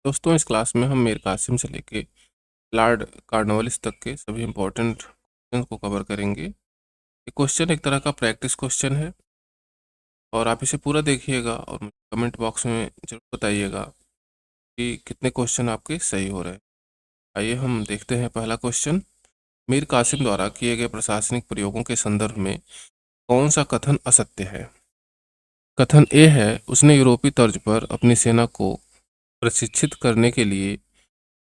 दोस्तों, इस क्लास में हम मीर कासिम से लेके लॉर्ड कॉर्नवालिस तक के सभी इम्पोर्टेंट क्वेश्चन को कवर करेंगे। ये क्वेश्चन एक तरह का प्रैक्टिस क्वेश्चन है और आप इसे पूरा देखिएगा और मुझे कमेंट बॉक्स में जरूर बताइएगा कि कितने क्वेश्चन आपके सही हो रहे हैं। आइए हम देखते हैं पहला क्वेश्चन। मीर कासिम द्वारा किए गए प्रशासनिक प्रयोगों के संदर्भ में कौन सा कथन असत्य है? कथन ए है, उसने यूरोपीय तर्ज पर अपनी सेना को प्रशिक्षित करने के लिए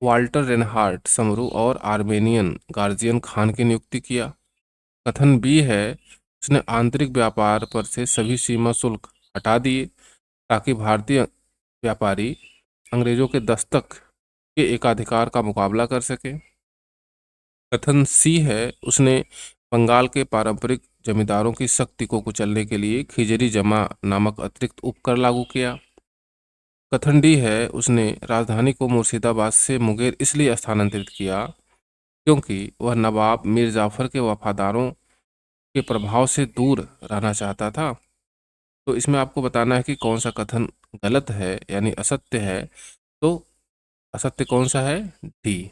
वाल्टर रेनहार्ट समरू और आर्मेनियन गार्जियन खान की नियुक्ति किया। कथन बी है, उसने आंतरिक व्यापार पर से सभी सीमा शुल्क हटा दिए ताकि भारतीय व्यापारी अंग्रेजों के दस्तक के एकाधिकार का मुकाबला कर सके। कथन सी है, उसने बंगाल के पारंपरिक जमींदारों की शक्ति को कुचलने के लिए खिजरी जमा नामक अतिरिक्त उपकर लागू किया। कथन डी है, उसने राजधानी को मुर्शिदाबाद से मुंगेर इसलिए स्थानांतरित किया क्योंकि वह नवाब मीर जाफर के वफादारों के प्रभाव से दूर रहना चाहता था। तो इसमें आपको बताना है कि कौन सा कथन गलत है यानी असत्य है। तो असत्य कौन सा है? डी।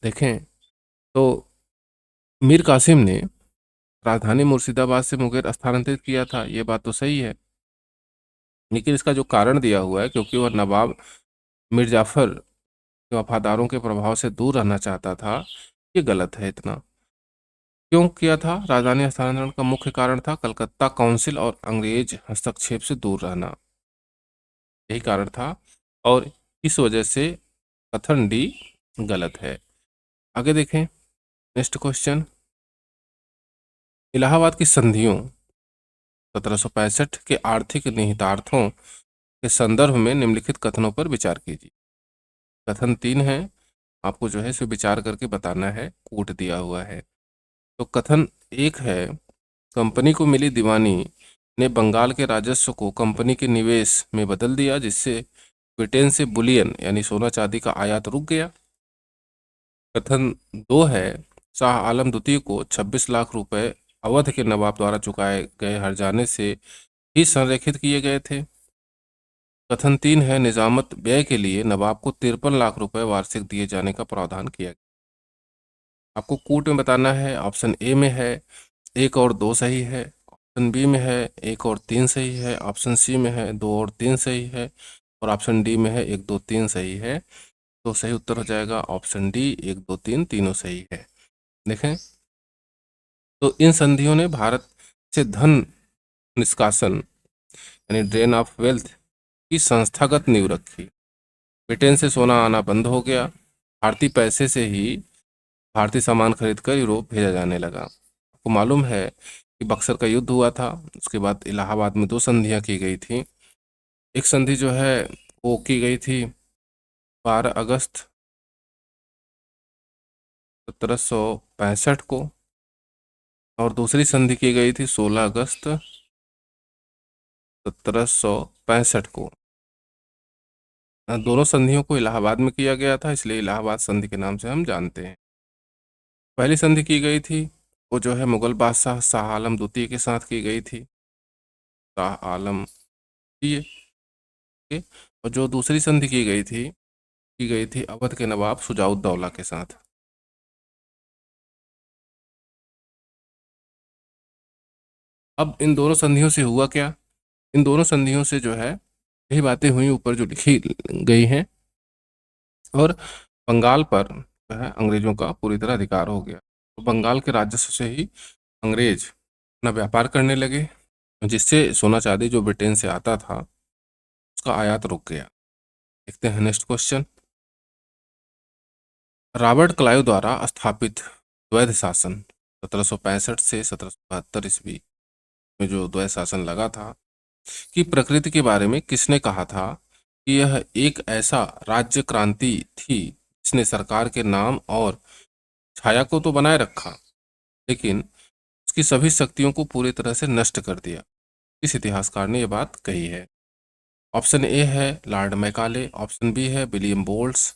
देखें, तो मीर कासिम ने राजधानी मुर्शिदाबाद से मुंगेर स्थानांतरित किया था, ये बात तो सही है, लेकिन इसका जो कारण दिया हुआ है क्योंकि वह नवाब मीर जाफर के वफादारों के प्रभाव से दूर रहना चाहता था, ये गलत है। इतना क्यों किया था? राजधानी हस्तांतरण का मुख्य कारण था कलकत्ता काउंसिल और अंग्रेज हस्तक्षेप से दूर रहना, यही कारण था और इस वजह से कथन डी गलत है। आगे देखें, नेक्स्ट क्वेश्चन। इलाहाबाद की संधियों 1765 के आर्थिक निहितार्थों के संदर्भ में निम्नलिखित कथनों पर विचार कीजिए। कथन 3 है, आपको जो है इसे विचार करके बताना है, कूट दिया हुआ है। तो कथन 1 है, कंपनी को मिली दीवानी ने बंगाल के राजस्व को कंपनी के निवेश में बदल दिया, जिससे ब्रिटेन से बुलियन यानी सोना चांदी का आयात रुक गया। कथन 2 है, शाह आलम द्वितीय को 26 लाख रुपए अवध के नवाब द्वारा चुकाए गए हर्जाने से ही संरेखित किए गए थे। कथन 3 है, निजामत व्यय के लिए नवाब को 53 लाख रुपए वार्षिक दिए जाने का प्रावधान किया गया। आपको कूट में बताना है। ऑप्शन ए में है 1 और 2 सही है, ऑप्शन बी में है 1 और 3 सही है, ऑप्शन सी में है 2 और 3 सही है और ऑप्शन डी में है 1 2 3 सही है। तो सही उत्तर हो जाएगा ऑप्शन डी, 1 2 3 तीनों सही है। देखें, तो इन संधियों ने भारत से धन निष्कासन यानी ड्रेन ऑफ वेल्थ की संस्थागत नींव रखी। ब्रिटेन से सोना आना बंद हो गया, भारतीय पैसे से ही भारतीय सामान खरीदकर यूरोप भेजा जाने लगा। आपको मालूम है कि बक्सर का युद्ध हुआ था, उसके बाद इलाहाबाद में 2 संधियां की गई थी। एक संधि जो है वो की गई थी 12 अगस्त 1765 को और दूसरी संधि की गई थी 16 अगस्त 1765 को। दोनों संधियों को इलाहाबाद में किया गया था, इसलिए इलाहाबाद संधि के नाम से हम जानते हैं। पहली संधि की गई थी वो जो है मुगल बादशाह शाह आलम द्वितीय के साथ की गई थी, शाह आलम द्वितीय के। और जो दूसरी संधि की गई थी अवध के नवाब शुजाउद्दौला के साथ। अब इन दोनों संधियों से हुआ क्या? इन दोनों संधियों से जो है यही बातें हुई ऊपर जो लिखी गई हैं और बंगाल पर जो है अंग्रेजों का पूरी तरह अधिकार हो गया। तो बंगाल के राजस्व से ही अंग्रेज अपना व्यापार करने लगे, जिससे सोना चांदी जो ब्रिटेन से आता था उसका आयात रुक गया। देखते हैं नेक्स्ट क्वेश्चन। रॉबर्ट क्लाइव द्वारा स्थापित द्वैध शासन 1765 से 1772 ईस्वी में जो द्वैध शासन लगा था की प्रकृति के बारे में किसने कहा था कि यह एक ऐसा राज्य क्रांति थी जिसने सरकार के नाम और छाया को तो बनाए रखा, लेकिन उसकी सभी शक्तियों को पूरी तरह से नष्ट कर दिया। इस इतिहासकार ने यह बात कही है। ऑप्शन ए है लॉर्ड मैकाले, ऑप्शन बी है विलियम बोल्ट्स,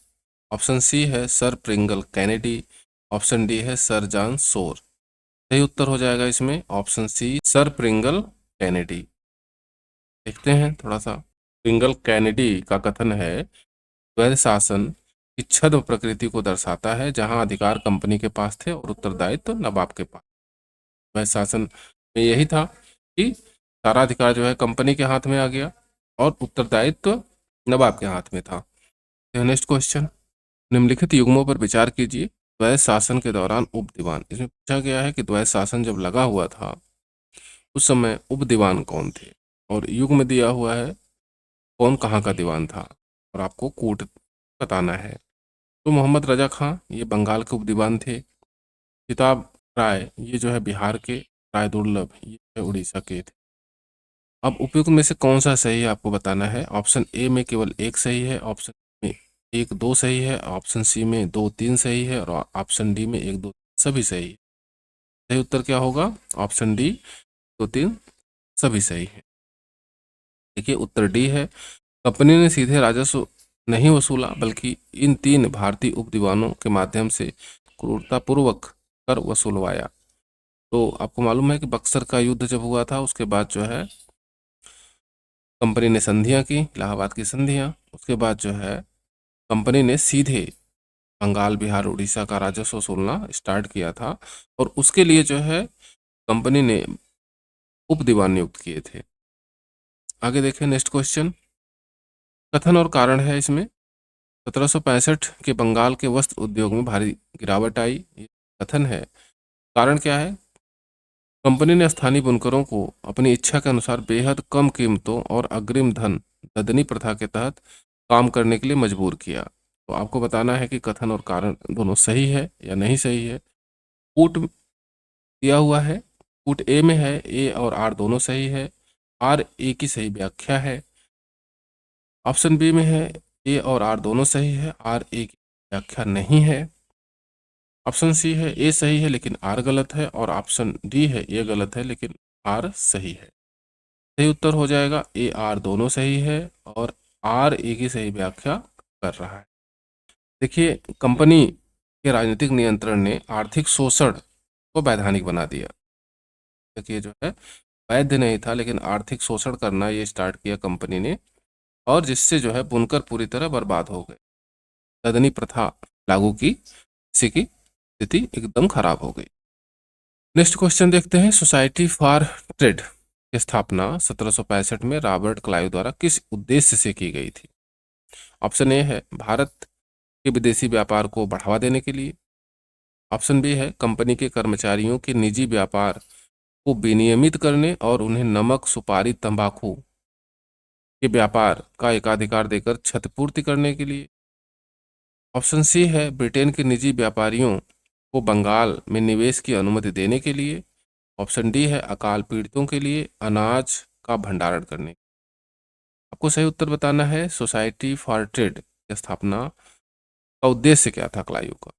ऑप्शन सी है sir Pringle Kennedy, option D है सर जॉन सोर। सही उत्तर हो जाएगा इसमें option C, sir Pringle Kennedy. देखते हैं थोड़ा सा। पिंगल कैनेडी का कथन है, वैध शासन की छद्म प्रकृति को दर्शाता है, जहां अधिकार कंपनी के पास थे और उत्तरदायित्व नवाब के पास। वैध शासन में यही था कि सारा अधिकार जो है कंपनी के हाथ में आ गया और उत्तरदायित्व नवाब के हाथ में था। नेक्स्ट क्वेश्चन, निम्नलिखित युग्मों पर विचार कीजिए। द्वैध शासन के दौरान उप दीवान, इसमें पूछा गया है कि द्वैध शासन जब लगा हुआ था उस समय उप दीवान कौन थे, और युग्म दिया हुआ है कौन कहाँ का दीवान था और आपको कूट बताना है। तो मोहम्मद रजा खां ये बंगाल के उप दीवान थे। किताब राय ये जो है बिहार के, राय दुर्लभ ये है उड़ीसा के थे। अब उपयुक्त में से कौन सा सही है आपको बताना है। ऑप्शन ए में केवल एक सही है, ऑप्शन में एक दो सही है, ऑप्शन सी में दो तीन सही है और ऑप्शन डी में एक दो सभी सही है। सही उत्तर क्या होगा? ऑप्शन डी, दो तीन सभी सही है। देखिए उत्तर डी है, कंपनी ने सीधे राजस्व नहीं वसूला बल्कि इन तीन भारतीय उप दीवानों के माध्यम से क्रूरतापूर्वक कर वसूलवाया। तो आपको मालूम है कि बक्सर का युद्ध जब हुआ था उसके बाद जो है कंपनी ने संधियां की, इलाहाबाद की संधियां। उसके बाद जो है कंपनी ने सीधे बंगाल, बिहार, उड़ीसा का राजस्व वसूलना स्टार्ट किया था और उसके लिए जो है कंपनी ने उप दीवान नियुक्त किए थे। आगे देखें नेक्स्ट क्वेश्चन, कथन और कारण है इसमें। 1765 के बंगाल के वस्त्र उद्योग में भारी गिरावट आई, ये कथन है। कारण क्या है? कंपनी ने स्थानीय बुनकरों को अपनी इच्छा के अनुसार बेहद कम कीमतों और अग्रिम धन ददनी प्रथा के तहत काम करने के लिए मजबूर किया। तो आपको बताना है कि कथन और कारण दोनों सही है या नहीं सही है। कूट दिया हुआ है, कूट ए में है, ए और आर दोनों सही है, आर ए की सही व्याख्या है। ऑप्शन बी में है, ए और आर दोनों सही है, आर ए की व्याख्या नहीं है। ऑप्शन सी है, ए सही है लेकिन आर गलत है, और ऑप्शन डी है, ए गलत है लेकिन आर सही है। सही उत्तर हो जाएगा ए आर दोनों सही है और आर ए की सही व्याख्या कर रहा है। देखिए कंपनी के राजनीतिक नियंत्रण ने आर्थिक शोषण को वैधानिक बना दिया। देखिए जो है वैध नहीं था लेकिन आर्थिक शोषण करना ये स्टार्ट किया कंपनी ने, और जिससे जो है बुनकर पूरी तरह बर्बाद हो गए। ददनी प्रथा लागू की, किसी की स्थिति एकदम खराब हो गई। नेक्स्ट क्वेश्चन देखते हैं, सोसाइटी फॉर ट्रेड की स्थापना 1765 में रॉबर्ट क्लाइव द्वारा किस उद्देश्य से की गई थी? ऑप्शन ए है भारत के विदेशी व्यापार को बढ़ावा देने के लिए। ऑप्शन बी है कंपनी के कर्मचारियों के निजी व्यापार को विनियमित करने और उन्हें नमक, सुपारी, तंबाकू के व्यापार का एकाधिकार देकर क्षतिपूर्ति करने के लिए। ऑप्शन सी है ब्रिटेन के निजी व्यापारियों को बंगाल में निवेश की अनुमति देने के लिए। ऑप्शन डी है अकाल पीड़ितों के लिए अनाज का भंडारण करने। आपको सही उत्तर बताना है। सोसाइटी फॉर ट्रेड की स्थापना का उद्देश्य क्या था क्लाइव का?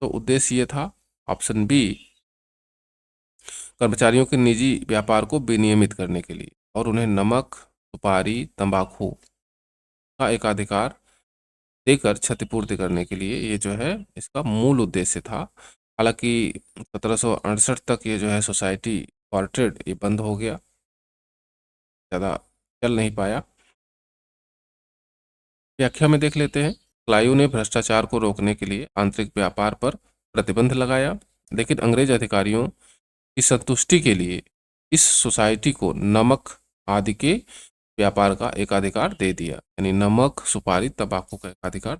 तो उद्देश्य ये था, ऑप्शन बी, कर्मचारियों के निजी व्यापार को विनियमित करने के लिए और उन्हें नमक, सुपारी, तंबाकू का एकाधिकार देकर क्षतिपूर्ति करने के लिए, ये जो है इसका मूल उद्देश्य था। हालांकि 1768 तक ये जो है सोसाइटी फॉर ट्रेड ये बंद हो गया, ज़्यादा चल नहीं पाया। व्याख्या में देख लेते हैं, क्लाइव ने भ्रष्टाचार को रोकने के लिए आंतरिक व्यापार पर प्रतिबंध लगाया, लेकिन अंग्रेज अधिकारियों की संतुष्टि के लिए इस सोसाइटी को नमक आदि के व्यापार का एकाधिकार दे दिया, यानी नमक, सुपारी, तंबाकू का एकाधिकार।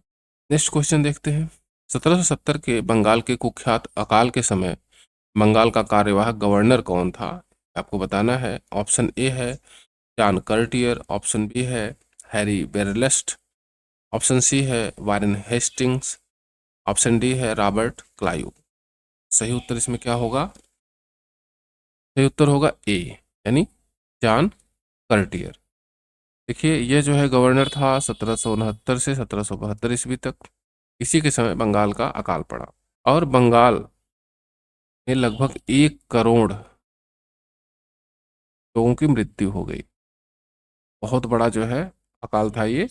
नेक्स्ट क्वेश्चन देखते हैं, 1770 के बंगाल के कुख्यात अकाल के समय बंगाल का कार्यवाहक गवर्नर कौन था? आपको बताना है। ऑप्शन ए है जॉन कर्टियर, ऑप्शन बी है हैरी बेरलेस्ट, ऑप्शन सी है वारेन हेस्टिंग्स, ऑप्शन डी है रॉबर्ट क्लाइव। सही उत्तर इसमें क्या होगा? सही उत्तर होगा ए, यानी जॉन कर्टियर। देखिए ये जो है गवर्नर था 1769 से 1772 ईस्वी तक। इसी के समय बंगाल का अकाल पड़ा और बंगाल में लगभग 1 करोड़ लोगों की मृत्यु हो गई। बहुत बड़ा जो है अकाल था ये,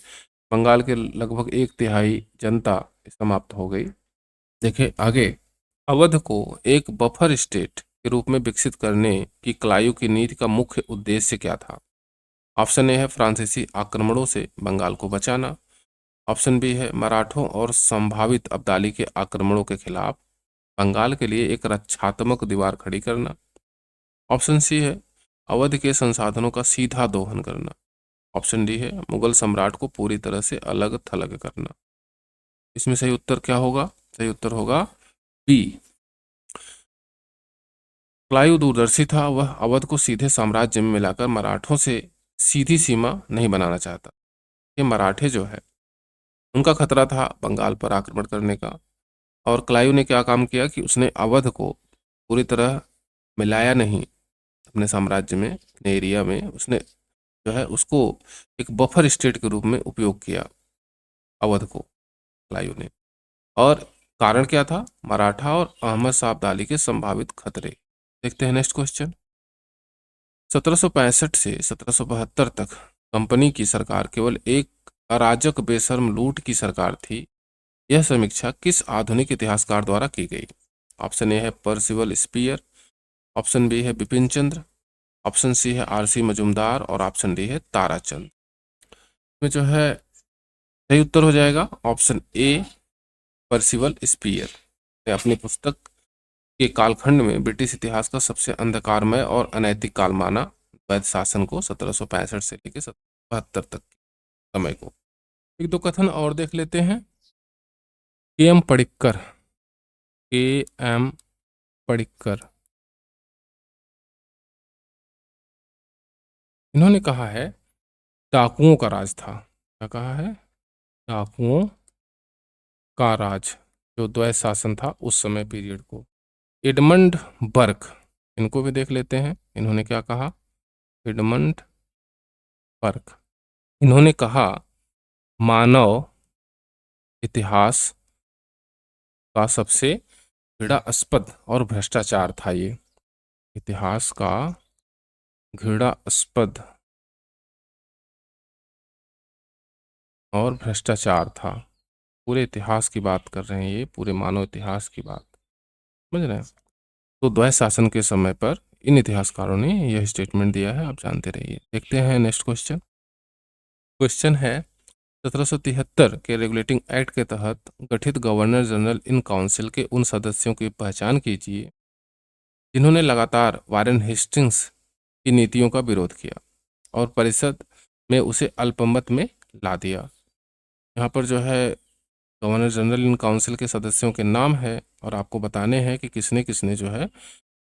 बंगाल के लगभग 1/3 जनता समाप्त हो गई। देखिए आगे, अवध को एक बफर स्टेट के रूप में विकसित करने की क्लाइव की नीति का मुख्य उद्देश्य क्या था? ऑप्शन ए है फ्रांसीसी आक्रमणों से बंगाल को बचाना। ऑप्शन बी है मराठों और संभावित अब्दाली के आक्रमणों के खिलाफ बंगाल के लिए एक रक्षात्मक दीवार खड़ी करना। ऑप्शन सी है अवध के संसाधनों का सीधा दोहन करना। ऑप्शन डी है मुगल सम्राट को पूरी तरह से अलग थलग करना। इसमें सही उत्तर क्या होगा? सही उत्तर होगा बी। क्लाइव दूरदर्शी था, वह अवध को सीधे साम्राज्य में मिलाकर मराठों से सीधी सीमा नहीं बनाना चाहता। ये मराठे जो है उनका खतरा था बंगाल पर आक्रमण करने का, और क्लाइव ने क्या काम किया कि उसने अवध को पूरी तरह मिलाया नहीं अपने साम्राज्य में, अपने एरिया में। उसने जो है उसको एक बफर स्टेट के रूप में उपयोग किया अवध को, क्लाइव ने। और कारण क्या था? मराठा और अहमद शाह अब्दाली के संभावित खतरे। देखते हैं नेक्स्ट क्वेश्चन। 1765 से 1772 तक कंपनी की सरकार केवल एक अराजक बेशर्म लूट की सरकार थी। यह समीक्षा किस आधुनिक इतिहासकार द्वारा की गई? ऑप्शन ए है परसिवल स्पीयर। ऑप्शन बी है बिपिन चंद्र। ऑप्शन सी है आरसी मजूमदार और ऑप्शन डी है ताराचंद। में जो है सही उत्तर हो जाएगा ऑप्शन ए परसिवल स्पीयर ने अपनी पुस्तक के कालखंड में ब्रिटिश इतिहास का सबसे अंधकारमय और अनैतिक काल माना वैध शासन को, 1765 से लेकर 1772 तक के समय को। एक दो कथन और देख लेते हैं। के एम पडिक्कर, के एम पडिक्कर, इन्होंने कहा है डाकुओं का राज था। क्या कहा है? डाकुओं का राज, जो द्वैत शासन था उस समय पीरियड को। एडमंड बर्क, इनको भी देख लेते हैं। इन्होंने क्या कहा? एडमंड बर्क, इन्होंने कहा मानव इतिहास का सबसे घृणास्पद और भ्रष्टाचार था ये। इतिहास का घृणास्पद और भ्रष्टाचार था। पूरे इतिहास की बात कर रहे हैं ये, पूरे मानव इतिहास की बात, समझ रहे हैं? तो द्वैत शासन के समय पर इन इतिहासकारों ने यह स्टेटमेंट दिया है, आप जानते रहिए। देखते हैं नेक्स्ट क्वेश्चन। क्वेश्चन है 1773 के रेगुलेटिंग एक्ट के तहत गठित गवर्नर जनरल इन काउंसिल के उन सदस्यों की पहचान कीजिए जिन्होंने लगातार वारेन हेस्टिंग्स की नीतियों का विरोध किया और परिषद में उसे अल्पमत में ला दिया। यहाँ पर जो है गवर्नर जनरल इन काउंसिल के सदस्यों के नाम है और आपको बताने हैं कि किसने किसने जो है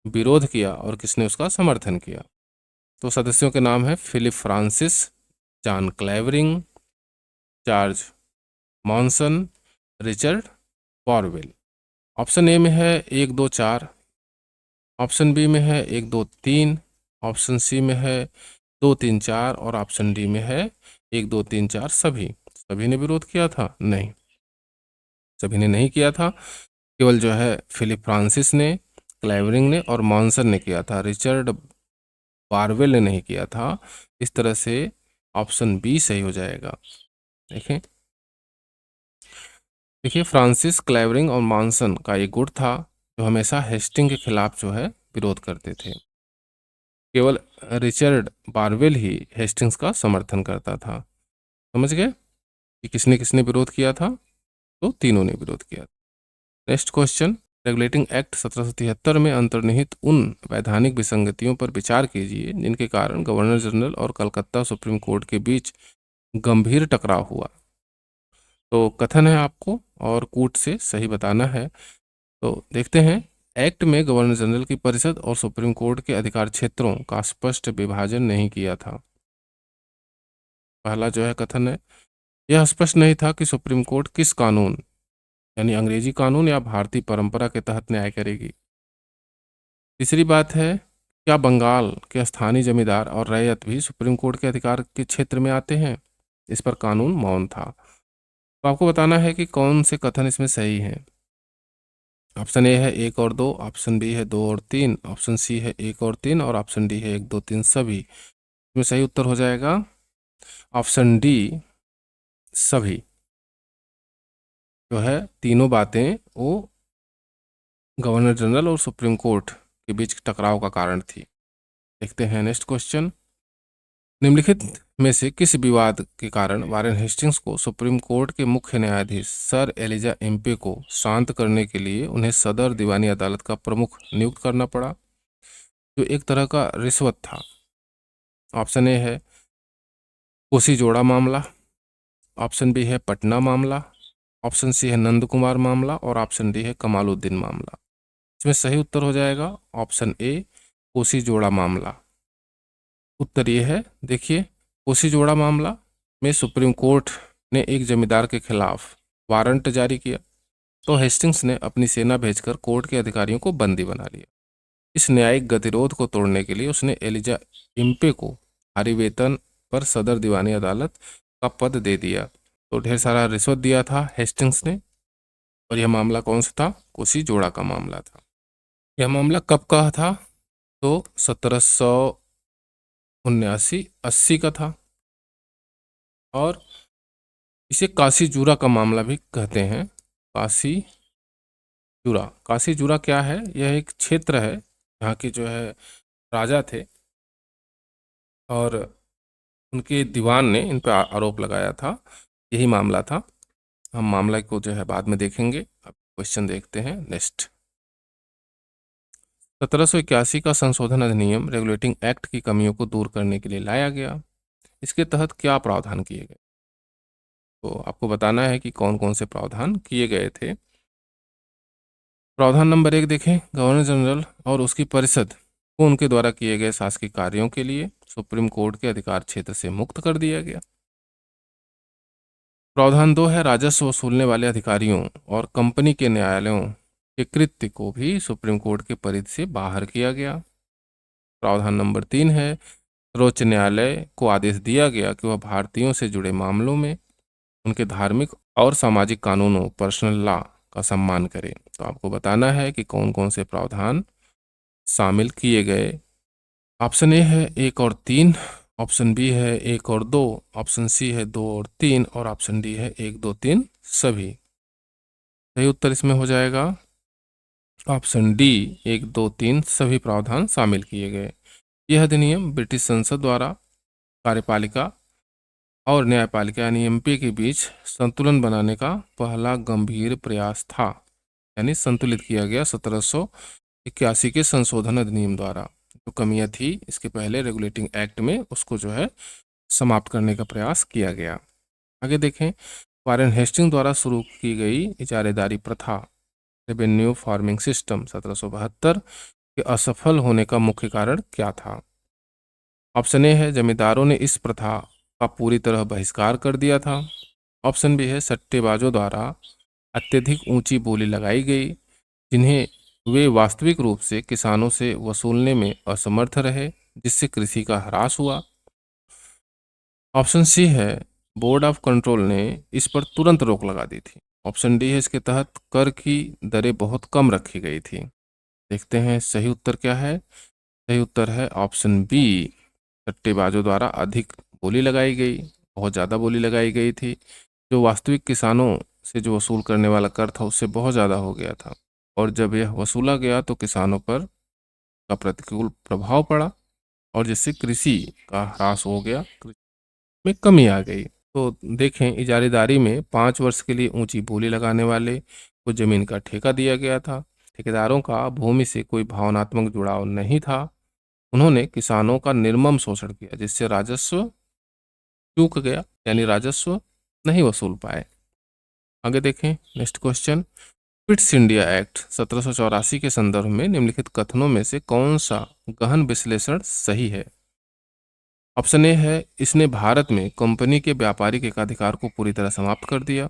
विरोध किया और किसने उसका समर्थन किया। तो सदस्यों के नाम है Philip Francis, John Clavering, George Monson, Richard Barwell. Option A में है 1 2 4। ऑप्शन बी में है 1 2 3। ऑप्शन सी में है 2 3 4 और ऑप्शन डी में है 1 2 3 4 सभी। सभी ने विरोध किया था? नहीं, सभी ने नहीं किया था। केवल जो है फिलिप फ्रांसिस ने, क्लेवरिंग ने और मॉनसन ने किया था। रिचर्ड बारवेल ने नहीं किया था। इस तरह से ऑप्शन बी सही हो जाएगा। देखें, देखिए फ्रांसिस, क्लेवरिंग और मॉनसन का एक गुट था जो हमेशा हेस्टिंग के खिलाफ जो है विरोध करते थे। केवल रिचर्ड बारवेल ही हेस्टिंग्स का समर्थन करता था। समझ गए कि किसने किसने विरोध किया था? तो तीनों ने विरोध किया। Next question. रेगुलेटिंग एक्ट 1773 में अंतर्निहित उन वैधानिक विसंगतियों पर विचार कीजिए जिनके कारण गवर्नर जनरल और कलकत्ता सुप्रीम कोर्ट के बीच गंभीर टकराव हुआ। तो कथन है आपको और कूट से सही बताना है। तो देखते हैं। एक्ट में गवर्नर जनरल की परिषद और सुप्रीम कोर्ट के अधिकार क्षेत्रों का स्पष्ट विभाजन नहीं किया था। पहला जो है कथन है, यह स्पष्ट नहीं था कि सुप्रीम कोर्ट किस कानून, यानी अंग्रेजी कानून या भारतीय परंपरा के तहत न्याय करेगी। तीसरी बात है, क्या बंगाल के स्थानीय जमींदार और रैयत भी सुप्रीम कोर्ट के अधिकार के क्षेत्र में आते हैं? इस पर कानून मौन था। तो आपको बताना है कि कौन से कथन इसमें सही है। ऑप्शन ए है 1 और 2, ऑप्शन बी है 2 और 3, ऑप्शन सी है 1 और 3 और ऑप्शन डी है 1 2 3 सभी। इसमें सही उत्तर हो जाएगा ऑप्शन डी सभी। जो है तीनों बातें वो गवर्नर जनरल और सुप्रीम कोर्ट के बीच टकराव का कारण थी। देखते हैं नेक्स्ट क्वेश्चन। निम्नलिखित में से किस विवाद के कारण वारेन हेस्टिंग्स को सुप्रीम कोर्ट के मुख्य न्यायाधीश सर एलिजा एम्पे को शांत करने के लिए उन्हें सदर दीवानी अदालत का प्रमुख नियुक्त करना पड़ा, जो एक तरह का रिश्वत था? ऑप्शन ए है कोसी जोड़ा मामला, ऑप्शन बी है पटना मामला, ऑप्शन सी है नंद कुमार मामला और ऑप्शन डी है कमालुद्दीन मामला। इसमें सही उत्तर हो जाएगा ऑप्शन ए कोसी जोड़ा मामला। उत्तर ये है, देखिए, कोसी जोड़ा मामला में सुप्रीम कोर्ट ने एक जमींदार के खिलाफ वारंट जारी किया, तो हेस्टिंग्स ने अपनी सेना भेजकर कोर्ट के अधिकारियों को बंदी बना लिया। इस न्यायिक गतिरोध को तोड़ने के लिए उसने एलिजा इम्पे को भारी वेतन पर सदर दीवानी अदालत का पद दे दिया। तो ढेर सारा रिश्वत दिया था हेस्टिंग्स ने, और यह मामला कौन सा था? कोसी जोड़ा का मामला था। यह मामला कब का था? तो 1779-80 का था, और इसे काशी जूरा का मामला भी कहते हैं। काशी जूरा, काशी जूरा क्या है? यह एक क्षेत्र है यहाँ की जो है राजा थे, और उनके दीवान ने इन पर आरोप लगाया था। यही मामला था। हम मामला को जो है बाद में देखेंगे। अब क्वेश्चन देखते हैं नेक्स्ट। 1781 का संशोधन अधिनियम रेगुलेटिंग एक्ट की कमियों को दूर करने के लिए लाया गया। इसके तहत क्या प्रावधान किए गए? तो आपको बताना है कि कौन कौन से प्रावधान किए गए थे। प्रावधान नंबर 1 देखें, गवर्नर जनरल और उसकी परिषद को उनके द्वारा किए गए शासकीय कार्यों के लिए सुप्रीम कोर्ट के अधिकार क्षेत्र से मुक्त कर दिया गया। प्रावधान 2 है, राजस्व वसूलने वाले अधिकारियों और कंपनी के न्यायालयों के कृत्य को भी सुप्रीम कोर्ट के परिधि से बाहर किया गया। प्रावधान नंबर 3 है, सर्वोच्च न्यायालय को आदेश दिया गया कि वह भारतीयों से जुड़े मामलों में उनके धार्मिक और सामाजिक कानूनों पर्सनल लॉ का सम्मान करे। तो आपको बताना है कि कौन कौन से प्रावधान शामिल किए गए। ऑप्शन ए है 1 और 3, ऑप्शन बी है 1 और 2, ऑप्शन सी है 2 और 3 और ऑप्शन डी है 1, 2, 3 सभी। सही उत्तर इसमें हो जाएगा ऑप्शन डी, 1, 2, 3 सभी प्रावधान शामिल किए गए। यह अधिनियम ब्रिटिश संसद द्वारा कार्यपालिका और न्यायपालिका यानी एमपी के बीच संतुलन बनाने का पहला गंभीर प्रयास था, यानी संतुलित किया गया 1781 के संशोधन अधिनियम द्वारा। जो कमियां थी इसके पहले रेगुलेटिंग एक्ट में, उसको जो है समाप्त करने का प्रयास किया गया। आगे देखें, वारेन हेस्टिंग द्वारा शुरू की गई इजारेदारी प्रथा रेवेन्यू फार्मिंग सिस्टम 1772 के असफल होने का मुख्य कारण क्या था? ऑप्शन ए है, जमींदारों ने इस प्रथा का पूरी तरह बहिष्कार कर दिया था। ऑप्शन बी है, सट्टेबाजों द्वारा अत्यधिक ऊंची बोली लगाई गई, जिन्हें वे वास्तविक रूप से किसानों से वसूलने में असमर्थ रहे, जिससे कृषि का ह्रास हुआ। ऑप्शन सी है, बोर्ड ऑफ कंट्रोल ने इस पर तुरंत रोक लगा दी थी। ऑप्शन डी है, इसके तहत कर की दरें बहुत कम रखी गई थी। देखते हैं सही उत्तर क्या है। सही उत्तर है ऑप्शन बी, सट्टेबाजों द्वारा अधिक बोली लगाई गई, बहुत ज़्यादा बोली लगाई गई थी। जो वास्तविक किसानों से जो वसूल करने वाला कर था उससे बहुत ज़्यादा हो गया था, और जब यह वसूला गया तो किसानों पर का प्रतिकूल प्रभाव पड़ा, और जिससे कृषि का ह्रास हो गया, कृषि में कमी आ गई। तो देखें, इजारेदारी में 5 वर्ष के लिए ऊंची बोली लगाने वाले को जमीन का ठेका दिया गया था। ठेकेदारों का भूमि से कोई भावनात्मक जुड़ाव नहीं था। उन्होंने किसानों का निर्मम शोषण किया, जिससे राजस्व चूक गया, यानी राजस्व नहीं वसूल पाए। आगे देखें next question. Pitt's India act 1784 के संदर्भ में निम्नलिखित कथनों में से कौन सा गहन विश्लेषण सही है? ऑप्शन ए है, इसने भारत में कंपनी के व्यापारिक एकाधिकार को पूरी तरह समाप्त कर दिया।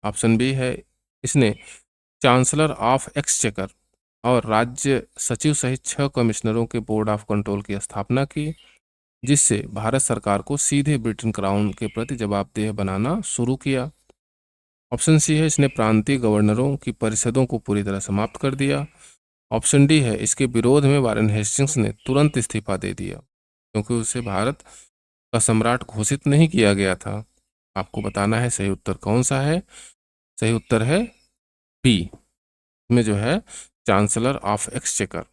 ऑप्शन बी है, इसने चांसलर ऑफ एक्सचेकर और राज्य सचिव सहित 6 कमिश्नरों के बोर्ड ऑफ कंट्रोल की स्थापना की, जिससे भारत सरकार को सीधे ब्रिटेन क्राउन के प्रति जवाबदेह बनाना शुरू किया। ऑप्शन सी है, इसने प्रांतीय गवर्नरों की परिषदों को पूरी तरह समाप्त कर दिया। ऑप्शन डी है, इसके विरोध में वारेन हेस्टिंग्स ने तुरंत इस्तीफा दे दिया, क्योंकि उसे भारत का सम्राट घोषित नहीं किया गया था। आपको बताना है सही उत्तर कौन सा है। सही उत्तर है बी, में जो है चांसलर ऑफ एक्सचेकर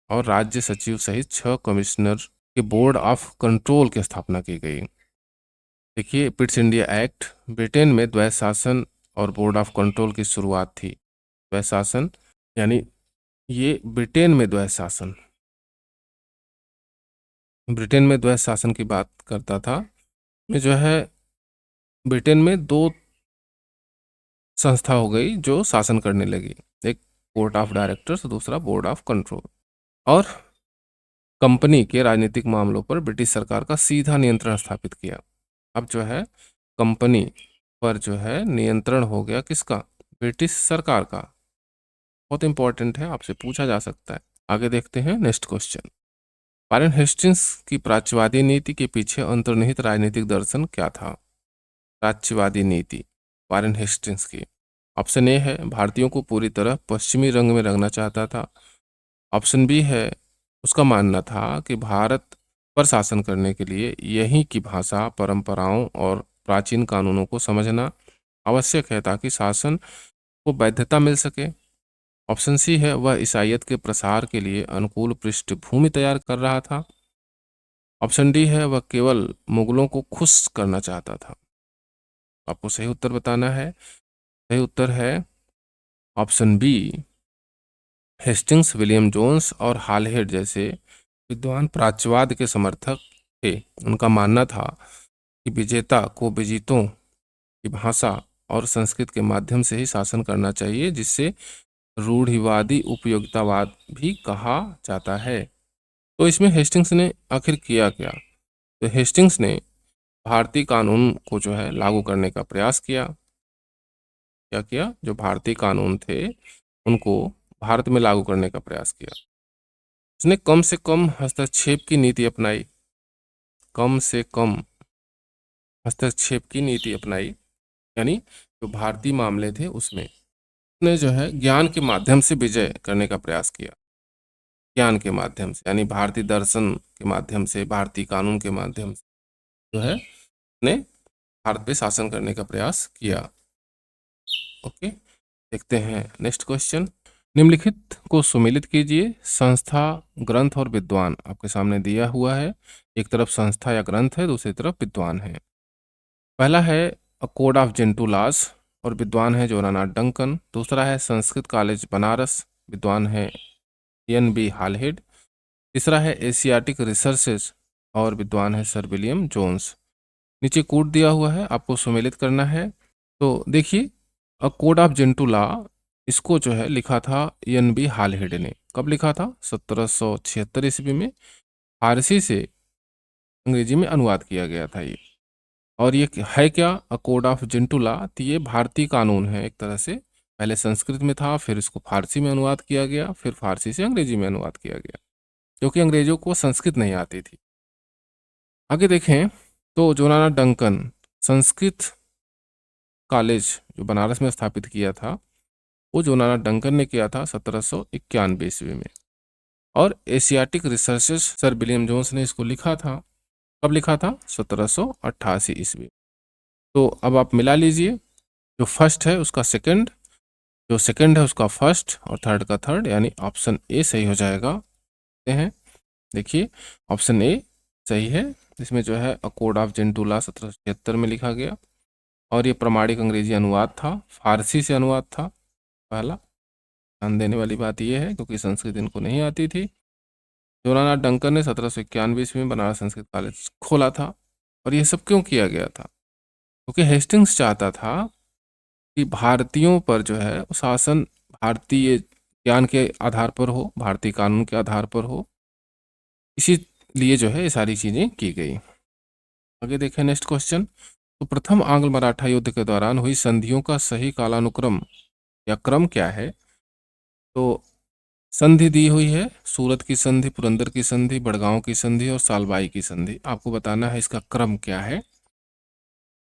और राज्य सचिव सहित 6 कमिश्नर कि बोर्ड ऑफ कंट्रोल की स्थापना की गई। देखिए, पिट्स इंडिया एक्ट, ब्रिटेन में द्वैत शासन और बोर्ड ऑफ कंट्रोल की शुरुआत थी। द्वैत शासन यानी ये ब्रिटेन में द्वैत शासन की बात करता था। में जो है ब्रिटेन में दो संस्था हो गई जो शासन करने लगी, एक बोर्ड ऑफ डायरेक्टर्स, दूसरा बोर्ड ऑफ कंट्रोल। और कंपनी के राजनीतिक मामलों पर ब्रिटिश सरकार का सीधा नियंत्रण स्थापित किया। अब जो है कंपनी पर जो है नियंत्रण हो गया किसका? ब्रिटिश सरकार का। बहुत इंपॉर्टेंट है, आपसे पूछा जा सकता है। आगे देखते हैं नेक्स्ट क्वेश्चन। वारेन हेस्टिंग्स की प्राच्यवादी नीति के पीछे अंतर्निहित राजनीतिक दर्शन क्या था? प्राच्यवादी नीति वारेन हेस्टिंग्स की। ऑप्शन ए है भारतीयों को पूरी तरह पश्चिमी रंग में रंगना चाहता था। ऑप्शन बी है उसका मानना था कि भारत पर शासन करने के लिए यहीं की भाषा, परंपराओं और प्राचीन कानूनों को समझना आवश्यक है ताकि शासन को वैधता मिल सके। ऑप्शन सी है वह ईसाईयत के प्रसार के लिए अनुकूल पृष्ठभूमि तैयार कर रहा था। ऑप्शन डी है वह केवल मुगलों को खुश करना चाहता था। आपको सही उत्तर बताना है। सही उत्तर है option B. Hastings, William Jones और हालहेड जैसे विद्वान प्राच्यवाद के समर्थक थे। उनका मानना था कि विजेता को विजितों की भाषा और संस्कृत के माध्यम से ही शासन करना चाहिए, जिससे रूढ़िवादी उपयोगितावाद भी कहा जाता है। तो इसमें हेस्टिंग्स ने आखिर किया क्या? तो हेस्टिंग्स ने भारतीय कानून को जो है लागू करने का प्रयास किया। क्या किया? जो भारतीय कानून थे उनको भारत में लागू करने का प्रयास किया। उसने कम से कम हस्तक्षेप की नीति अपनाई। कम से कम हस्तक्षेप की नीति अपनाई, यानी जो भारतीय मामले थे उसमें उसने जो है ज्ञान के माध्यम से विजय करने का प्रयास किया। ज्ञान के माध्यम से यानी भारतीय दर्शन के माध्यम से, भारतीय कानून के माध्यम से जो है ने भारत पे शासन करने का प्रयास किया। ओके, देखते हैं नेक्स्ट क्वेश्चन। निम्नलिखित को सुमेलित कीजिए। संस्था, ग्रंथ और विद्वान आपके सामने दिया हुआ है। एक तरफ संस्था या ग्रंथ है, दूसरी तरफ विद्वान है। पहला है a code of Gentoo laws और विद्वान है जोनानाथ डंकन। दूसरा है संस्कृत कॉलेज बनारस, विद्वान है एन बी हालहेड। तीसरा है एशियाटिक रिसर्चेस और विद्वान है सर विलियम जोन्स। नीचे कोड दिया हुआ है, आपको सुमेलित करना है। तो देखिए, अ कोड ऑफ जेंटू लॉ, इसको जो है लिखा था एन बी हालहेड ने। कब लिखा था? 1776 ईस्वी में फारसी से अंग्रेजी में अनुवाद किया गया था ये। और ये है क्या? अ कोड ऑफ जेंटू लॉ, तो ये भारतीय कानून है एक तरह से। पहले संस्कृत में था, फिर इसको फारसी में अनुवाद किया गया, फिर फारसी से अंग्रेजी में अनुवाद किया गया, क्योंकि अंग्रेजों को संस्कृत नहीं आती थी। आगे देखें तो जोनानाथ डंकन संस्कृत कॉलेज जो बनारस में स्थापित किया था, वो जोनानाथ डंकन ने किया था 1791 ईस्वी में। और Asiatic researches sir William Jones ने इसको लिखा था। कब लिखा था? 1788 ईस्वी। तो अब आप मिला लीजिए, जो फर्स्ट है उसका सेकंड, जो सेकंड है उसका फर्स्ट और थर्ड का थर्ड, यानी ऑप्शन ए सही हो जाएगा। हैं देखिए, ऑप्शन ए सही है। इसमें जो है a code of Gentoo law 1776 में लिखा गया और ये प्रमाणिक अंग्रेजी अनुवाद था, फारसी से अनुवाद था पहला। ध्यान देने वाली बात यह है क्योंकि संस्कृत इनको नहीं आती थी। जोनानाथ डंकन ने 1791 ईस्वी में बनारस संस्कृत कॉलेज खोला था। और यह सब क्यों किया गया था? क्योंकि हेस्टिंग्स चाहता था कि भारतीयों पर जो है शासन भारतीय ज्ञान के आधार पर हो, भारतीय कानून के आधार पर हो। इसीलिए जो है ये सारी चीजें की गई। आगे देखें नेक्स्ट क्वेश्चन। तो प्रथम आंग्ल मराठा युद्ध के दौरान हुई संधियों का सही कालानुक्रम या क्रम क्या है? तो संधि दी हुई है, सूरत की संधि, पुरंदर की संधि, बड़गांव की संधि और सालबाई की संधि। आपको बताना है इसका क्रम क्या है।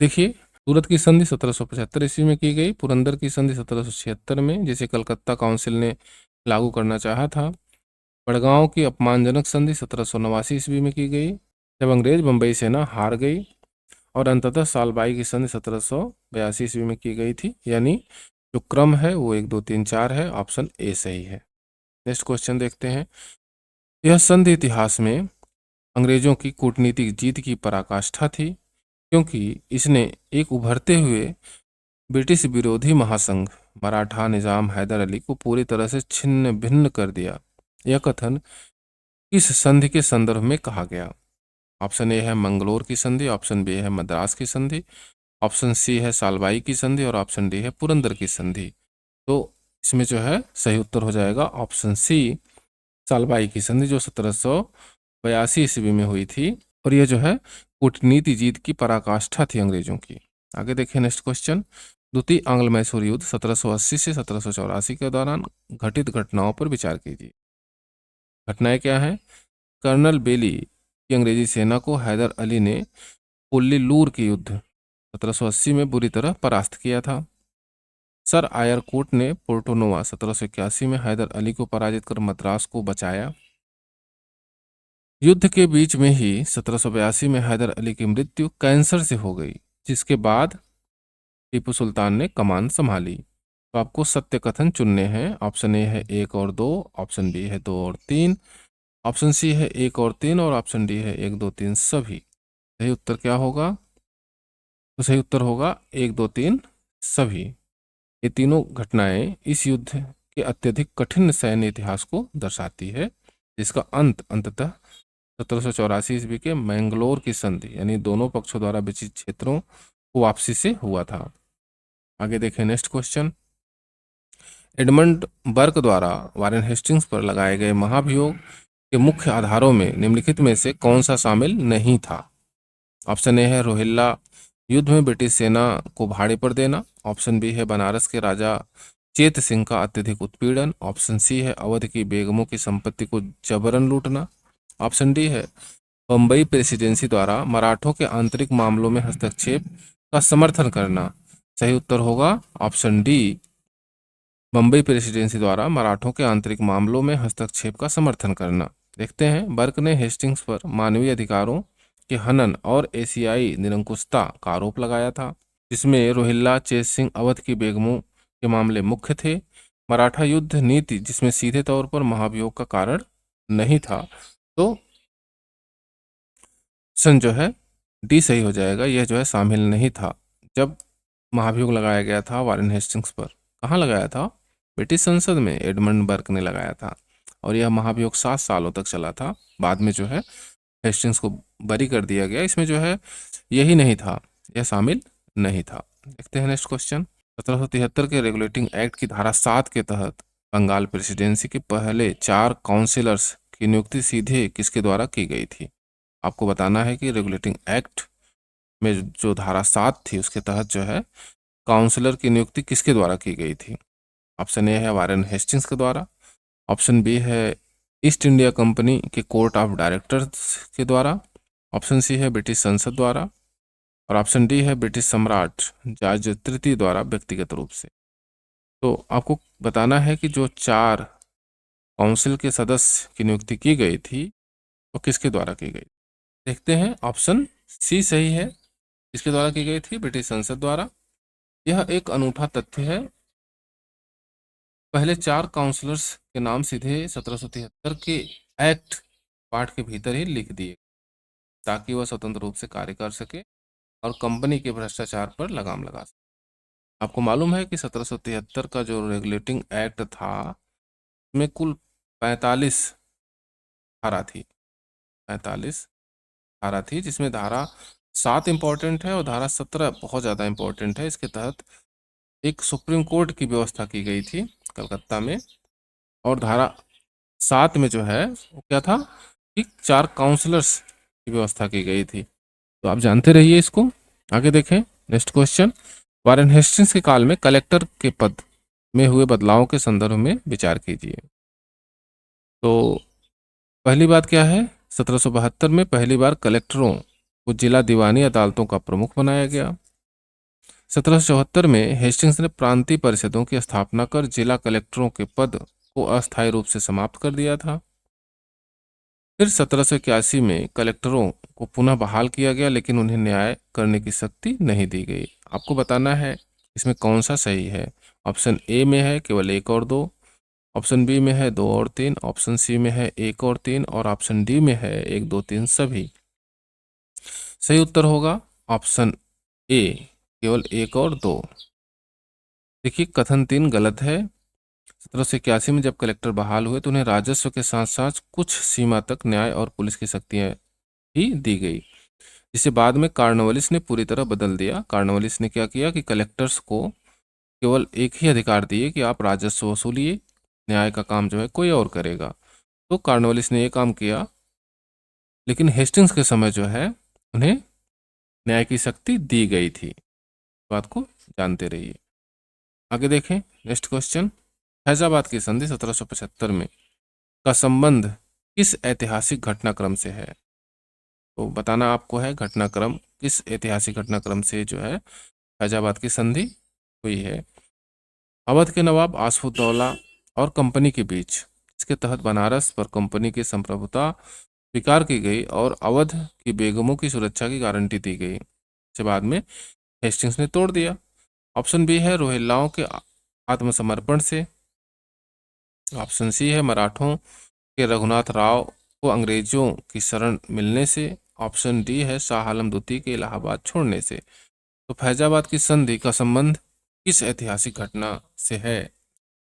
देखिए, सूरत की संधि 1775 ईस्वी में की गई, पुरंदर की संधि 1776 में, जिसे कलकत्ता काउंसिल ने लागू करना चाहा था। बड़गांव की अपमानजनक संधि 1789 ईस्वी में की गई, जब अंग्रेज बंबई सेना हार गई। और अंततः सालबाई की संधि 1782 ईस्वी में की गई थी। यानी जो क्रम है वो 1 2 3 4 है, ऑप्शन ए सही है। नेक्स्ट क्वेश्चन देखते हैं। यह संधि इतिहास में अंग्रेजों की कूटनीतिक जीत की पराकाष्ठा थी, क्योंकि इसने एक उभरते हुए ब्रिटिश विरोधी महासंघ मराठा निजाम हैदर अली को पूरी तरह से छिन्न भिन्न कर दिया। यह कथन किस संधि के संदर्भ में कहा गया? ऑप्शन ए है मंगलोर की संधि, ऑप्शन बी है मद्रास की संधि, ऑप्शन सी है सालबाई की संधि और ऑप्शन डी है पुरंदर की संधि। तो इसमें जो है सही उत्तर हो जाएगा ऑप्शन सी, सालबाई की संधि, जो 1782 ईस्वी में हुई थी। और यह जो है कूटनीति जीत की पराकाष्ठा थी अंग्रेजों की। आगे देखिए नेक्स्ट क्वेश्चन। द्वितीय आंग्ल मैसूर युद्ध 1780 से 1784 के दौरान घटित घटनाओं पर विचार कीजिए। घटनाएं क्या है? कर्नल बेली की अंग्रेजी सेना को हैदर अली ने पुल्लीलूर के युद्ध 1780 में बुरी तरह परास्त किया था। सर आयर कोट ने पोर्टोनोवा 1781 में हैदर अली को पराजित कर मद्रास को बचाया। युद्ध के बीच में ही 1782 में हैदर अली की मृत्यु कैंसर से हो गई, जिसके बाद टीपू सुल्तान ने कमान संभाली। तो आपको सत्य कथन चुनने हैं। ऑप्शन ए है 1 और 2, ऑप्शन बी है 2 और 3, ऑप्शन सी है 1 और 3 और ऑप्शन डी है 1 2 3 सभी। सही उत्तर क्या होगा? तो सही उत्तर होगा 1 2 3 सभी। ये तीनों घटनाएं इस युद्ध के अत्यधिक कठिन सैन्य इतिहास को दर्शाती है, जिसका अंत अंततः 1784 ईस्वी के मैंगलोर की संधि यानी दोनों पक्षों द्वारा विचित क्षेत्रों को वापसी से हुआ था। आगे देखें नेक्स्ट क्वेश्चन। एडमंड बर्क द्वारा वारेन हेस्टिंग्स पर लगाए गए महाभियोग के मुख्य आधारों में निम्नलिखित में से कौन सा शामिल नहीं था? ऑप्शन ए है रोहिल्ला युद्ध में ब्रिटिश सेना को भाड़े पर देना, ऑप्शन बी है बनारस के राजा चेत सिंह का अत्यधिक उत्पीड़न, ऑप्शन सी है अवध की बेगमों की संपत्ति को जबरन लूटना, ऑप्शन डी है बम्बई प्रेसिडेंसी द्वारा मराठों के आंतरिक मामलों में हस्तक्षेप का समर्थन करना। सही उत्तर होगा ऑप्शन डी, बम्बई प्रेसिडेंसी द्वारा मराठों के आंतरिक मामलों में हस्तक्षेप का समर्थन करना। देखते हैं, बर्क ने हेस्टिंग्स पर मानवीय अधिकारों के हनन और एशियाई निरंकुशता का आरोप लगाया था, जिसमें रोहिल्ला चेत सिंह अवध की बेगमों के मामले मुख्य थे। मराठा युद्ध नीति, जिसमें सीधे तौर पर महाभियोग का कारण नहीं था। तो ऑप्शन जो है डी सही हो जाएगा। यह जो है शामिल नहीं था जब महाभियोग लगाया गया था वारेन हेस्टिंग्स पर। कहाँ लगाया था? ब्रिटिश संसद में एडमंड बर्क ने लगाया था, और यह महाभियोग 7 सालों तक चला था। बाद में जो है हेस्टिंग्स को बरी कर दिया गया। इसमें जो है यही नहीं था, यह शामिल नहीं था। देखते हैं नेक्स्ट क्वेश्चन। 1773 के रेगुलेटिंग एक्ट की धारा 7 के तहत बंगाल प्रेसिडेंसी के पहले 4 काउंसिलर्स की नियुक्ति सीधे किसके द्वारा की गई थी? आपको बताना है कि रेगुलेटिंग एक्ट में जो धारा 7 थी उसके तहत जो है काउंसिलर की नियुक्ति किसके द्वारा की गई थी? ऑप्शन ए है वारेन हेस्टिंग्स के द्वारा, ऑप्शन बी है ईस्ट इंडिया कंपनी के कोर्ट ऑफ डायरेक्टर्स के द्वारा, ऑप्शन सी है ब्रिटिश संसद द्वारा और ऑप्शन डी है ब्रिटिश सम्राट जॉर्ज तृतीय द्वारा व्यक्तिगत रूप से। तो आपको बताना है कि जो 4 काउंसिल के सदस्य की नियुक्ति की गई थी वो किसके द्वारा की गई? देखते हैं, ऑप्शन सी सही है। किसके द्वारा की गई थी? ब्रिटिश संसद द्वारा। यह एक अनूठा तथ्य है। पहले 4 काउंसलर्स के नाम सीधे 1773 के एक्ट पार्ट के भीतर ही लिख दिए, ताकि वह स्वतंत्र रूप से कार्य कर सके और कंपनी के भ्रष्टाचार पर लगाम लगा सके। आपको मालूम है कि 1773 का जो रेगुलेटिंग एक्ट था उसमें कुल 45 धारा थी। 45 धारा थी, जिसमें धारा 7 इंपॉर्टेंट है और धारा 17 बहुत ज़्यादा इंपॉर्टेंट है। इसके तहत एक सुप्रीम कोर्ट की व्यवस्था की गई थी कलकत्ता में, और धारा 7 में जो है वो क्या था कि 4 काउंसलर्स की व्यवस्था की गई थी। तो आप जानते रहिए इसको। आगे देखें नेक्स्ट क्वेश्चन। वारेन हेस्टिंग्स के काल में कलेक्टर के पद में हुए बदलावों के संदर्भ में विचार कीजिए। तो पहली बात क्या है? 1772 में पहली बार कलेक्टरों को जिला दीवानी अदालतों का प्रमुख बनाया गया। 1774 में हेस्टिंग्स ने प्रांतीय परिषदों की स्थापना कर जिला कलेक्टरों के पद को अस्थायी रूप से समाप्त कर दिया था। फिर 1781 में कलेक्टरों को पुनः बहाल किया गया, लेकिन उन्हें न्याय करने की शक्ति नहीं दी गई। आपको बताना है इसमें कौन सा सही है। ऑप्शन ए में है केवल 1 और 2, ऑप्शन बी में है 2 और 3, ऑप्शन सी में है 1 और 3 और ऑप्शन डी में है 1 2 3 सभी। सही उत्तर होगा ऑप्शन ए, केवल 1 और 2। देखिए कथन 3 गलत है। 1781 में जब कलेक्टर बहाल हुए तो उन्हें राजस्व के साथ साथ कुछ सीमा तक न्याय और पुलिस की शक्तियां ही दी गई, जिसे बाद में कार्नवालिस ने पूरी तरह बदल दिया। कार्नवालिस ने क्या किया कि कलेक्टर्स को केवल एक ही अधिकार दिए कि आप राजस्व वसूलिए, न्याय का काम जो है कोई और करेगा। तो कार्नवालिस ने ये काम किया, लेकिन हेस्टिंग्स के समय जो है उन्हें न्याय की शक्ति दी गई थी। बात को जानते रहिए। आगे देखें नेक्स्ट क्वेश्चन। फैजाबाद की संधि 1775 में का संबंध किस ऐतिहासिक घटनाक्रम से है? तो बताना आपको है घटनाक्रम, किस ऐतिहासिक घटनाक्रम से जो है फैजाबाद की संधि हुई है। अवध के नवाब आसफुद्दौला और कंपनी के बीच, इसके तहत बनारस पर कंपनी की संप्रभुता स्वीकार की गई और अवध की बेगमों की सुरक्षा की गारंटी दी गई। इसके बाद में हेस्टिंग्स ने तोड़ दिया। ऑप्शन बी है रोहिल्लाओं के आत्मसमर्पण से, ऑप्शन सी है मराठों के रघुनाथ राव को अंग्रेजों की शरण मिलने से, ऑप्शन डी है शाह आलम द्वितीय के इलाहाबाद छोड़ने से। तो फैजाबाद की संधि का संबंध किस ऐतिहासिक घटना से है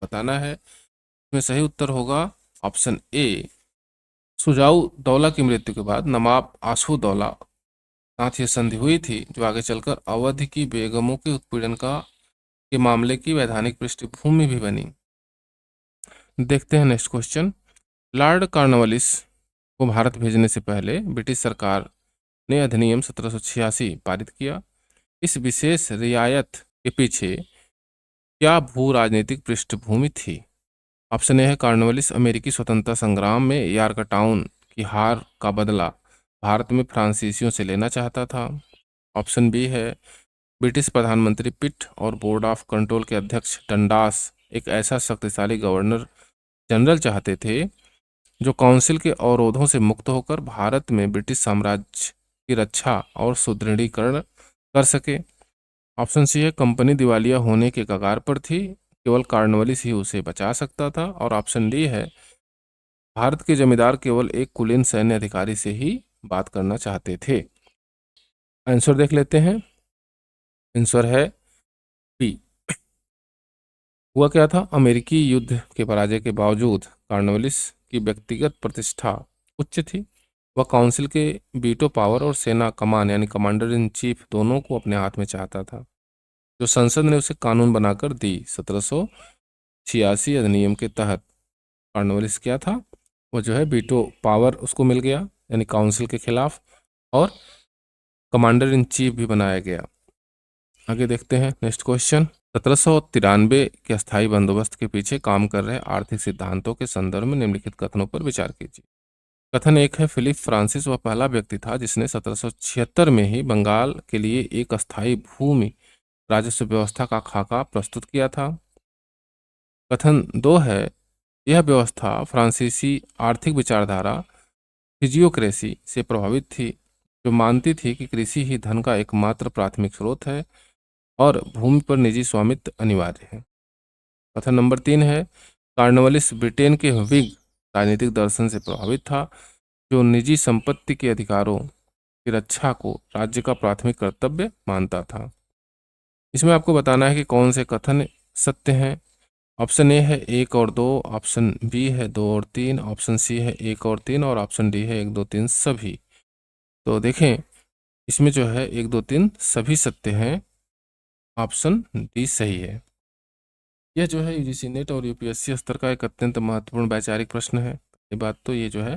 बताना है। इसमें सही उत्तर होगा ऑप्शन ए, सुजाऊ दौला की मृत्यु के बाद नवाब आसफुद्दौला साथ ये संधि हुई थी, जो आगे चलकर अवध की बेगमों के उत्पीड़न का के मामले की वैधानिक पृष्ठभूमि भी बनी। देखते हैं नेक्स्ट क्वेश्चन। लॉर्ड कॉर्नवालिस को भारत भेजने से पहले ब्रिटिश सरकार ने अधिनियम 1786 पारित किया। इस विशेष रियायत के पीछे क्या भू राजनीतिक पृष्ठभूमि थी? ऑप्शन ए है कॉर्नवालिस अमेरिकी स्वतंत्रता संग्राम में यॉर्कटाउन की हार का बदला भारत में फ्रांसीसियों से लेना चाहता था। ऑप्शन बी है ब्रिटिश प्रधानमंत्री पिट और बोर्ड ऑफ कंट्रोल के अध्यक्ष डंडास एक ऐसा शक्तिशाली गवर्नर जनरल चाहते थे जो काउंसिल के अवरोधों से मुक्त होकर भारत में ब्रिटिश साम्राज्य की रक्षा और सुदृढ़ीकरण कर सके। ऑप्शन सी है कंपनी दिवालिया होने के कगार पर थी, केवल कॉर्नवालिस ही उसे बचा सकता था। और ऑप्शन डी है भारत के जमींदार केवल एक कुलीन सैन्य अधिकारी से ही बात करना चाहते थे। आंसर देख लेते हैं। आंसर है बी। हुआ क्या था, अमेरिकी युद्ध के पराजय के बावजूद कॉर्नवालिस की व्यक्तिगत प्रतिष्ठा उच्च थी। वह काउंसिल के वीटो पावर और सेना कमान यानी कमांडर इन चीफ दोनों को अपने हाथ में चाहता था, जो संसद ने उसे कानून बनाकर दी। 1786 अधिनियम के तहत कॉर्नवालिस क्या था, वो जो है वीटो पावर उसको मिल गया यानी काउंसिल के खिलाफ, और कमांडर इन चीफ भी बनाया गया। आगे देखते हैं नेक्स्ट क्वेश्चन। 1793 के अस्थायी बंदोबस्त के पीछे काम कर रहे आर्थिक सिद्धांतों के संदर्भ में निम्नलिखित कथनों पर विचार कीजिए। कथन एक है फिलिप फ्रांसिस वह पहला व्यक्ति था जिसने 1776 में ही बंगाल के लिए एक अस्थायी भूमि राजस्व व्यवस्था का खाका प्रस्तुत किया था। कथन दो है यह व्यवस्था फ्रांसीसी आर्थिक विचारधारा फिजियोक्रेसी से प्रभावित थी, जो मानती थी कि कृषि ही धन का एकमात्र प्राथमिक स्रोत है और भूमि पर निजी स्वामित्व अनिवार्य है। कथन नंबर 3 है कॉर्नवालिस ब्रिटेन के व्हिग राजनीतिक दर्शन से प्रभावित था, जो निजी संपत्ति के अधिकारों की रक्षा को राज्य का प्राथमिक कर्तव्य मानता था। इसमें आपको बताना है कि कौन से कथन सत्य हैं। ऑप्शन ए है 1 और 2, ऑप्शन बी है 2 और 3, ऑप्शन सी है 1 और 3 और ऑप्शन डी है 1 2 3 सभी। तो देखें इसमें जो है 1 2 3 सभी सत्य हैं, ऑप्शन डी सही है। यह जो है यूजीसी नेट और यूपीएससी स्तर का एक अत्यंत महत्वपूर्ण वैचारिक प्रश्न है। ये बात तो ये जो है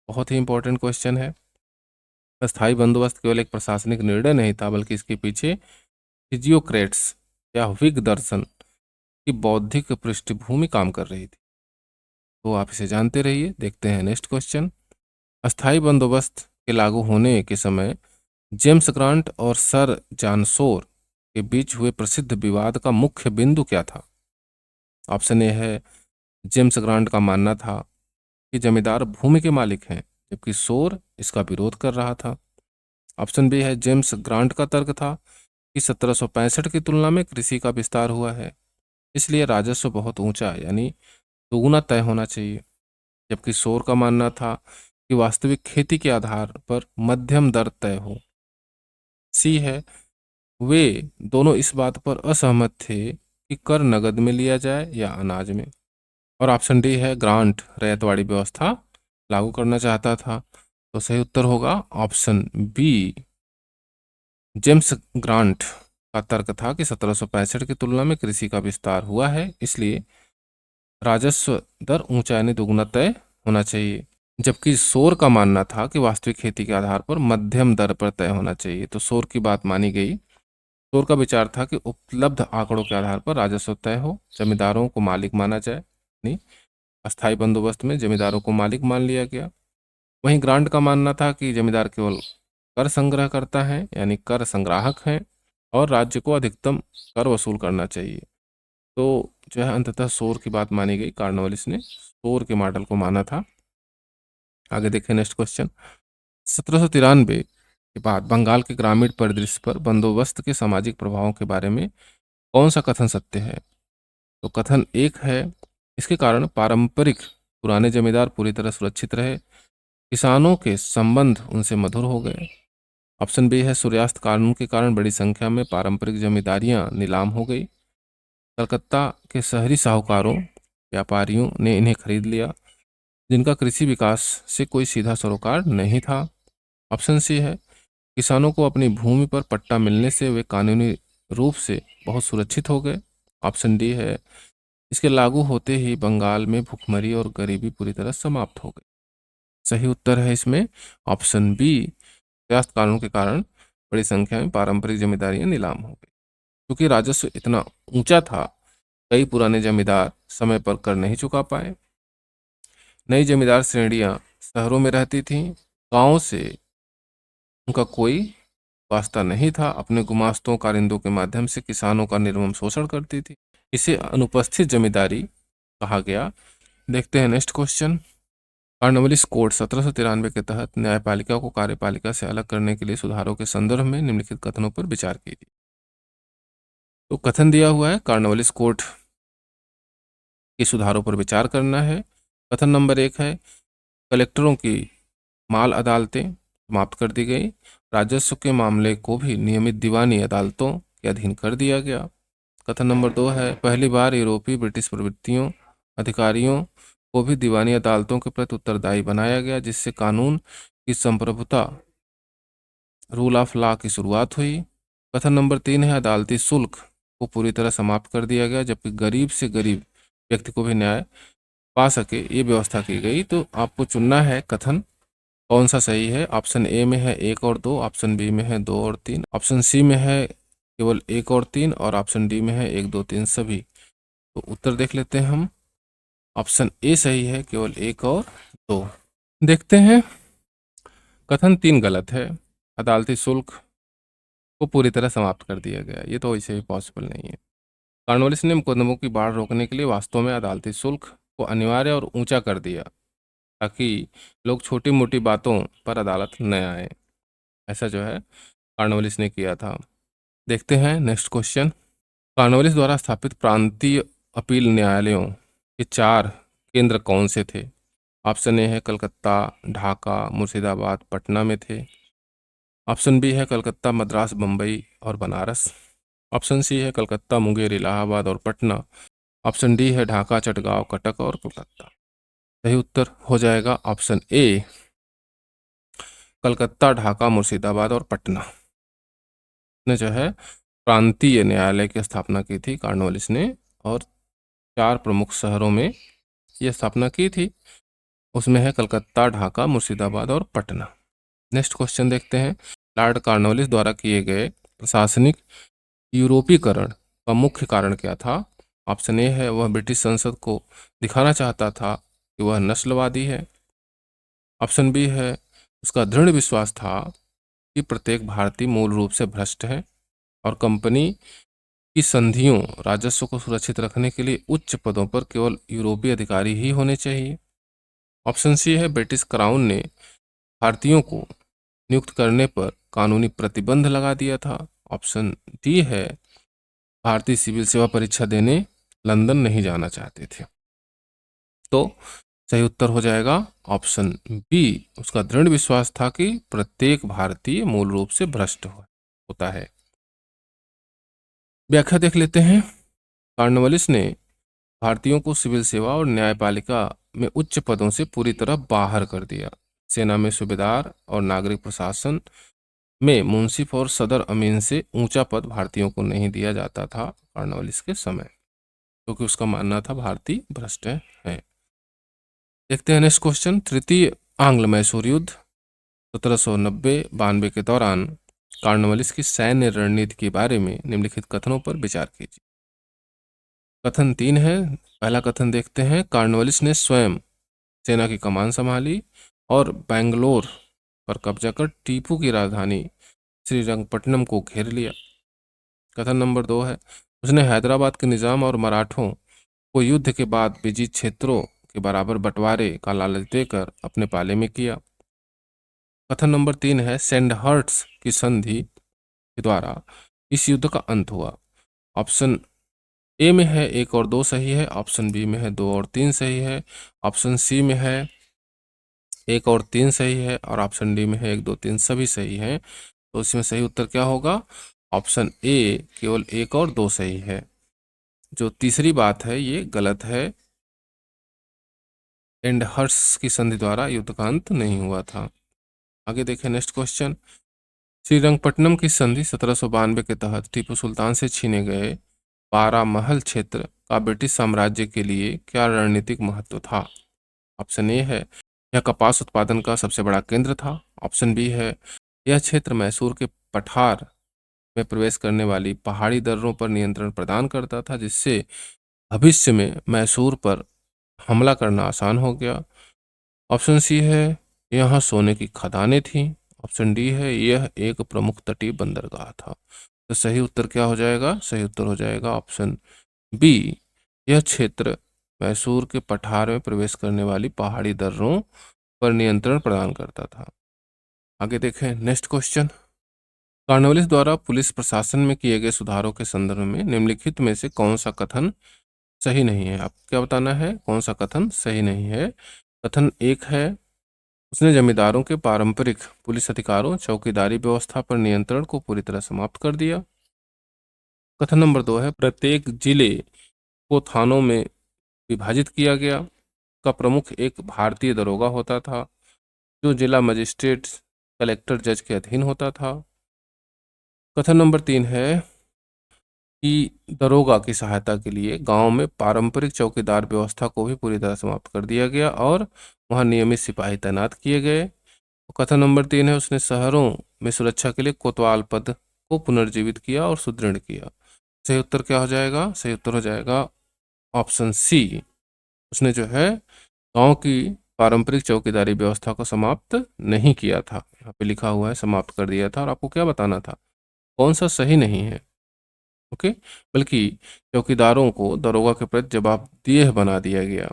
बहुत ही इंपॉर्टेंट क्वेश्चन है। अस्थायी बंदोबस्त केवल एक प्रशासनिक निर्णय नहीं था, बल्कि इसके पीछे फिजियोक्रेट्स या व्हिग दर्शन की बौद्धिक पृष्ठभूमि काम कर रही थी। तो आप इसे जानते रहिए। देखते हैं नेक्स्ट क्वेश्चन। अस्थायी बंदोबस्त के लागू होने के समय जेम्स ग्रांट और सर जॉन शोर के बीच हुए प्रसिद्ध विवाद का मुख्य बिंदु क्या था? ऑप्शन ए है जेम्स ग्रांट का मानना था कि जमींदार भूमि के मालिक हैं, जबकि शोर इसका विरोध कर रहा था। ऑप्शन बी है जेम्स ग्रांट का तर्क था कि 1765 की तुलना में कृषि का विस्तार हुआ है, इसलिए राजस्व बहुत ऊंचा यानी दोगुना तय होना चाहिए, जबकि शोर का मानना था कि वास्तविक खेती के आधार पर मध्यम दर तय हो। सी है, वे दोनों इस बात पर असहमत थे कि कर नगद में लिया जाए या अनाज में। और ऑप्शन डी है, ग्रांट रैयतवाड़ी व्यवस्था लागू करना चाहता था। तो सही उत्तर होगा ऑप्शन बी। जेम्स ग्रांट का तर्क था कि 1765 की तुलना में कृषि का विस्तार हुआ है, इसलिए राजस्व दर ऊंचा यानी दोगुना तय होना चाहिए। जबकि शोर का मानना था कि वास्तविक खेती के आधार पर मध्यम दर पर तय होना चाहिए। तो शोर की बात मानी गई। शोर का विचार था कि उपलब्ध आंकड़ों के आधार पर राजस्व तय हो, जमींदारों को मालिक माना जाए। नहीं, अस्थायी बंदोबस्त में जमींदारों को मालिक मान लिया गया। वहीं ग्रांट का मानना था कि जमींदार केवल कर संग्रह करता है यानी कर संग्राहक हैं, और राज्य को अधिकतम कर वसूल करना चाहिए। तो जो है अंततः शोर की बात मानी गई। कार्नवालिस ने शोर के मॉडल को माना था। आगे देखें नेक्स्ट क्वेश्चन। 1793 के बाद बंगाल के ग्रामीण परिदृश्य पर बंदोबस्त के सामाजिक प्रभावों के बारे में कौन सा कथन सत्य है? तो कथन एक है, इसके कारण पारंपरिक पुराने जमींदार पूरी तरह सुरक्षित रहे, किसानों के संबंध उनसे मधुर हो गए। ऑप्शन बी है, सूर्यास्त कानून के कारण बड़ी संख्या में पारंपरिक जमींदारियां नीलाम हो गई, कलकत्ता के शहरी साहूकारों व्यापारियों ने इन्हें खरीद लिया, जिनका कृषि विकास से कोई सीधा सरोकार नहीं था। ऑप्शन सी है, किसानों को अपनी भूमि पर पट्टा मिलने से वे कानूनी रूप से बहुत सुरक्षित हो गए। ऑप्शन डी है, इसके लागू होते ही बंगाल में भुखमरी और गरीबी पूरी तरह समाप्त हो गई। सही उत्तर है इसमें ऑप्शन बी, सूर्यास्त कानून के कारण बड़ी संख्या में पारंपरिक जमींदारियां नीलाम हो गई। क्योंकि राजस्व इतना ऊंचा था, कई पुराने जमींदार समय पर कर नहीं चुका पाए। नई जमींदार श्रेणियां शहरों में रहती थीं, गांव से उनका कोई वास्ता नहीं था, अपने गुमास्तों कारिंदों के माध्यम से किसानों का निर्मम शोषण करती थी। इसे अनुपस्थित जमींदारी कहा गया। देखते हैं नेक्स्ट क्वेश्चन। कार्नवालिस कोड 1793 के तहत न्यायपालिका को कार्यपालिका से अलग करने के लिए सुधारों के संदर्भ में निम्नलिखित कथनों पर विचार कीजिए। तो कथन दिया हुआ है, कार्नवालिस कोड के सुधारों पर विचार करना है। कथन नंबर 1 है, कलेक्टरों की माल अदालतें समाप्त कर दी गई, राजस्व के मामले को भी नियमित दीवानी अदालतों के अधीन कर दिया गया। कथन नंबर 2 है, पहली बार यूरोपीय ब्रिटिश प्रवृत्तियों अधिकारियों को भी दीवानी अदालतों के प्रति उत्तरदायी बनाया गया, जिससे कानून की संप्रभुता रूल ऑफ लॉ की शुरुआत हुई। कथन नंबर 3 है, अदालती शुल्क को पूरी तरह समाप्त कर दिया गया, जबकि गरीब से गरीब व्यक्ति को भी न्याय पा सके ये व्यवस्था की गई। तो आपको चुनना है कथन कौन सा सही है। ऑप्शन ए में है 1 और 2, ऑप्शन बी में है 2 और 3, ऑप्शन सी में है केवल 1 और 3, और ऑप्शन डी में है 1 2 3 सभी। तो उत्तर देख लेते हैं हम। ऑप्शन ए सही है, केवल 1 और 2। देखते हैं, कथन 3 गलत है, अदालती शुल्क को पूरी तरह समाप्त कर दिया गया। ये तो वैसे भी पॉसिबल नहीं है। कार्नवालिस ने मुकदमों की बाढ़ रोकने के लिए वास्तव में अदालती शुल्क को अनिवार्य और ऊंचा कर दिया, ताकि लोग छोटी मोटी बातों पर अदालत न आए। ऐसा जो है कार्नवालिस ने किया था। देखते हैं नेक्स्ट क्वेश्चन। कार्नवालिस द्वारा स्थापित प्रांतीय अपील न्यायालयों के 4 केंद्र कौन से थे? ऑप्शन ए है, कलकत्ता, ढाका, मुर्शिदाबाद, पटना में थे। ऑप्शन बी है, कलकत्ता, मद्रास, बम्बई और बनारस। ऑप्शन सी है, कलकत्ता, मुंगेर, इलाहाबाद और पटना। ऑप्शन डी है, ढाका, चटगांव, कटक और कोलकाता। सही उत्तर हो जाएगा ऑप्शन ए, कलकत्ता, ढाका, मुर्शिदाबाद और पटना। ने जो है प्रांतीय न्यायालय की स्थापना की थी कार्नवालिस ने, और 4 प्रमुख शहरों में यह स्थापना की थी। उसमें है कलकत्ता, ढाका, मुर्शिदाबाद और पटना। नेक्स्ट क्वेश्चन देखते हैं। लॉर्ड कार्नवालिस द्वारा किए गए प्रशासनिक यूरोपीकरण का मुख्य कारण क्या था? ऑप्शन ए है, वह ब्रिटिश संसद को दिखाना चाहता था कि वह नस्लवादी है। ऑप्शन बी है, उसका दृढ़ विश्वास था कि प्रत्येक भारतीय मूल रूप से भ्रष्ट है और कंपनी की संधियों राजस्व को सुरक्षित रखने के लिए उच्च पदों पर केवल यूरोपीय अधिकारी ही होने चाहिए। ऑप्शन सी है, ब्रिटिश क्राउन ने भारतीयों को नियुक्त करने पर कानूनी प्रतिबंध लगा दिया था। ऑप्शन डी है, भारतीय सिविल सेवा परीक्षा देने लंदन नहीं जाना चाहते थे। तो सही उत्तर हो जाएगा ऑप्शन बी। उसका दृढ़ विश्वास था कि प्रत्येक भारतीय मूल रूप से भ्रष्ट होता है। व्याख्या देख लेते हैं। कॉर्नवालिस ने भारतीयों को सिविल सेवा और न्यायपालिका में उच्च पदों से पूरी तरह बाहर कर दिया। सेना में सूबेदार और नागरिक प्रशासन में मुंसिफ और सदर अमीन से ऊंचा पद भारतीयों को नहीं दिया जाता था कॉर्नवालिस के समय, क्योंकि उसका मानना था भारतीय भ्रष्ट हैं। देखते हैं नेक्स्ट क्वेश्चन। तृतीय आंग्ल मैसूर युद्ध 1790-92 के दौरान कॉर्नवालिस की सैन्य रणनीति के बारे में निम्नलिखित कथनों पर विचार कीजिए। कथन 3 है। पहला कथन देखते हैं। कॉर्नवालिस ने स्वयं सेना की कमान संभाली और बेंगलोर पर कब्जा कर टीपू की राजधानी श्रीरंगपट्टनम को घेर लिया। कथन नंबर 2 है। उसने हैदराबाद के निजाम और मराठों को युद्ध के बाद विजित क्षेत्रों के बराबर बंटवारे का लालच देकर अपने पाले में किया। कथन नंबर 3 है। सैंडहर्ट्स की संधि के द्वारा इस युद्ध का अंत हुआ। ऑप्शन ए में है 1 और 2 सही है, ऑप्शन बी में है 2 और 3 सही है, ऑप्शन सी में है 1 और 3 सही है, और ऑप्शन डी में है 1 2 3 सभी सही है। तो इसमें सही उत्तर क्या होगा? ऑप्शन ए केवल 1 और 2 सही है। जो तीसरी बात है ये गलत है। एंडहर्ट्स की संधि द्वारा युद्ध का अंत नहीं हुआ था। आगे देखें नेक्स्ट क्वेश्चन। श्रीरंगपट्टनम की संधि 1792 के तहत टीपू सुल्तान से छीने गए बारामहल क्षेत्र का ब्रिटिश साम्राज्य के लिए क्या रणनीतिक महत्व था? ऑप्शन ए है यह कपास उत्पादन का सबसे बड़ा केंद्र था। ऑप्शन बी है यह क्षेत्र मैसूर के पठार में प्रवेश करने वाली पहाड़ी दर्रों पर नियंत्रण प्रदान करता था, जिससे भविष्य में मैसूर पर हमला करना आसान हो गया। ऑप्शन सी है यहाँ सोने की खदानें थीं। ऑप्शन डी है यह एक प्रमुख तटीय बंदरगाह था। तो सही उत्तर क्या हो जाएगा? सही उत्तर हो जाएगा ऑप्शन बी। यह क्षेत्र मैसूर के पठार में प्रवेश करने वाली पहाड़ी दर्रों पर नियंत्रण प्रदान करता था। आगे देखें नेक्स्ट क्वेश्चन। कॉर्नवालिस द्वारा पुलिस प्रशासन में किए गए सुधारों के संदर्भ में निम्नलिखित में से कौन सा कथन सही नहीं है? आप क्या बताना है कौन सा कथन सही नहीं है। कथन 1 है उसने जमींदारों के पारंपरिक पुलिस अधिकारों चौकीदारी व्यवस्था पर नियंत्रण को पूरी तरह समाप्त कर दिया। कथन नंबर 2 है प्रत्येक जिले को थानों में विभाजित किया गया। का प्रमुख एक भारतीय दरोगा होता था जो जिला मजिस्ट्रेट कलेक्टर जज के अधीन होता था। कथन नंबर 3 है कि दरोगा की सहायता के लिए गांव में पारंपरिक चौकीदार व्यवस्था को भी पूरी तरह समाप्त कर दिया गया और वहां नियमित सिपाही तैनात किए गए। कथन नंबर 3 है उसने शहरों में सुरक्षा के लिए कोतवाल पद को पुनर्जीवित किया और सुदृढ़ किया। सही उत्तर क्या हो जाएगा? सही उत्तर हो जाएगा ऑप्शन सी। उसने जो है गांव की पारंपरिक चौकीदारी व्यवस्था को समाप्त नहीं किया था। यहाँ पे लिखा हुआ है समाप्त कर दिया था, और आपको क्या बताना था कौन सा सही नहीं है। ओके, बल्कि चौकीदारों को दरोगा के प्रति जवाबदेह बना दिया गया।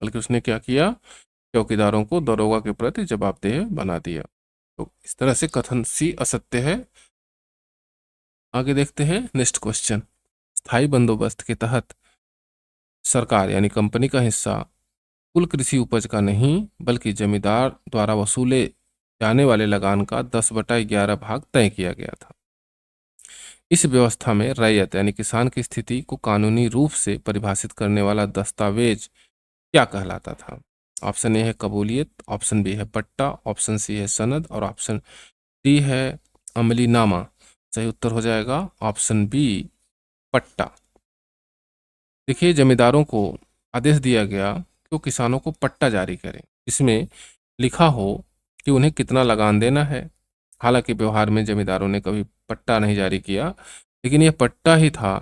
बल्कि उसने क्या किया? चौकीदारों को दरोगा के प्रति जवाबदेह बना दिया। तो इस तरह से कथन सी असत्य है। आगे देखते हैं नेक्स्ट क्वेश्चन। स्थायी बंदोबस्त के तहत सरकार यानी कंपनी का हिस्सा कुल कृषि उपज का नहीं बल्कि जमींदार द्वारा वसूले जाने वाले लगान का 10/11 भाग तय किया गया था। इस व्यवस्था में रैयत यानी किसान की स्थिति को कानूनी रूप से परिभाषित करने वाला दस्तावेज क्या कहलाता था? ऑप्शन ए है कबूलियत, ऑप्शन बी है पट्टा, ऑप्शन सी है सनद, और ऑप्शन डी है अमलीनामा। सही उत्तर हो जाएगा ऑप्शन बी पट्टा। देखिए जमींदारों को आदेश दिया गया कि वो किसानों को पट्टा जारी करें, इसमें लिखा हो कि उन्हें कितना लगान देना है। हालांकि व्यवहार में जमींदारों ने कभी पट्टा नहीं जारी किया, लेकिन यह पट्टा ही था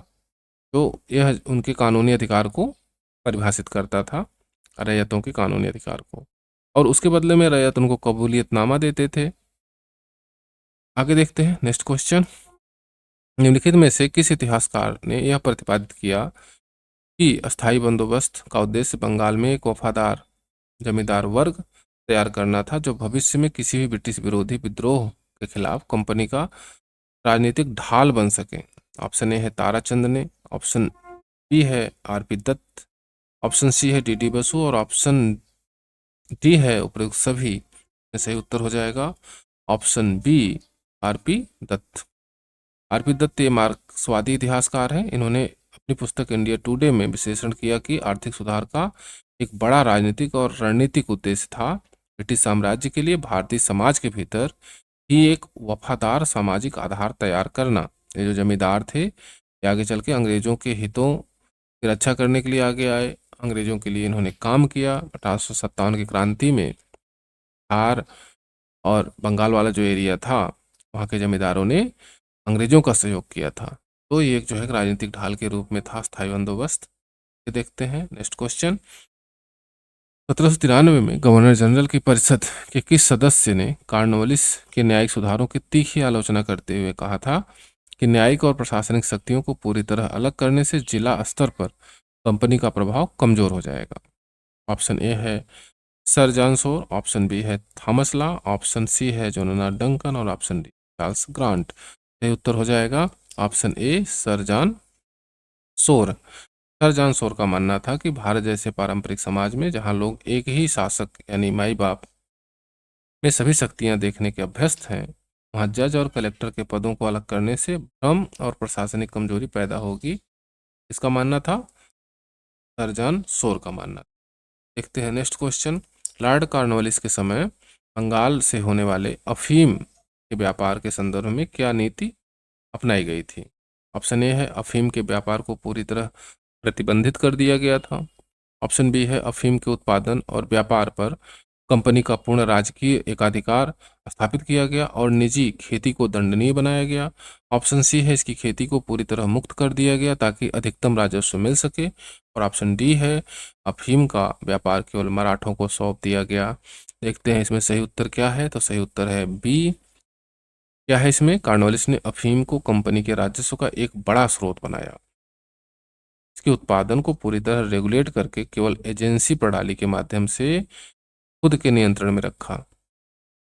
जो यह उनके कानूनी अधिकार को परिभाषित करता था, रैयतों के कानूनी अधिकार को, और उसके बदले में रैयत उनको कबूलियतनामा देते थे। आगे देखते हैं नेक्स्ट क्वेश्चन। निम्नलिखित में से किस इतिहासकार ने यह प्रतिपादित किया कि अस्थायी बंदोबस्त का उद्देश्य बंगाल में एक वफादार जमींदार वर्ग तैयार करना था जो भविष्य में किसी भी ब्रिटिश विरोधी विद्रोह के खिलाफ कंपनी का राजनीतिक ढाल बन सके? ऑप्शन ए है ताराचंद ने, ऑप्शन बी है आरपी दत्त, ऑप्शन सी है डी बसु और ऑप्शन डी है उपरोक्त सभी में सही उत्तर हो जाएगा option B RP Dutt. RP Dutt ये मार्क्सवादी इतिहासकार हैं। इन्होंने अपनी पुस्तक इंडिया टुडे में विश्लेषण किया कि आर्थिक सुधार का एक बड़ा राजनीतिक और रणनीतिक उद्देश्य था ब्रिटिश साम्राज्य के लिए भारतीय समाज के भीतर ही एक वफादार सामाजिक आधार तैयार करना। ये जो जमींदार थे ये आगे चल के अंग्रेजों के हितों की रक्षा करने के लिए आगे आए। अंग्रेजों के लिए इन्होंने काम किया। 1857 की क्रांति में बिहार और बंगाल वाला जो एरिया था वहाँ के जमींदारों ने अंग्रेजों का सहयोग किया था। तो ये एक जो है राजनीतिक ढाल के रूप में था स्थायी बंदोबस्त। ये देखते हैं नेक्स्ट क्वेश्चन। 1793 में गवर्नर जनरल की परिषद के किस सदस्य ने कॉर्नवालिस के न्यायिक सुधारों की तीखी आलोचना करते हुए कहा था कि न्यायिक और प्रशासनिक शक्तियों को पूरी तरह अलग करने से जिला स्तर पर कंपनी का प्रभाव कमजोर हो जाएगा। ऑप्शन ए है sir John Shore, option B है थॉमस लॉ, ऑप्शन सी है जोनाथन डंकन और ऑप्शन डी चार्ल्स ग्रांट। सही उत्तर हो जाएगा option A sir John Shore. Sir John Shore का मानना था कि भारत जैसे पारंपरिक समाज में जहां लोग एक ही शासक यानी माई बाप में सभी शक्तियां देखने के अभ्यस्त हैं वहां जज और कलेक्टर के पदों को अलग करने से भ्रम और प्रशासनिक कमजोरी पैदा होगी। इसका मानना था सर जॉन शोर का मानना। देखते हैं नेक्स्ट क्वेश्चन। लॉर्ड कॉर्नवालिस के समय बंगाल से होने वाले अफीम के व्यापार के संदर्भ में क्या नीति अपनाई गई थी। ऑप्शन ए है अफीम के व्यापार को पूरी तरह प्रतिबंधित कर दिया गया था। ऑप्शन बी है अफीम के उत्पादन और व्यापार पर कंपनी का पूर्ण राजकीय एकाधिकार स्थापित किया गया और निजी खेती को दंडनीय बनाया गया। ऑप्शन सी है इसकी खेती को पूरी तरह मुक्त कर दिया गया ताकि अधिकतम राजस्व मिल सके। और ऑप्शन डी है अफीम का व्यापार केवल मराठों को सौंप दिया गया। देखते हैं इसमें सही उत्तर क्या है। तो सही उत्तर है बी। क्या है इसमें कॉर्नवालिस ने अफीम को कंपनी के राजस्व का एक बड़ा स्रोत बनाया। इसके उत्पादन को पूरी तरह रेगुलेट करके केवल एजेंसी प्रणाली के माध्यम से खुद के नियंत्रण में रखा।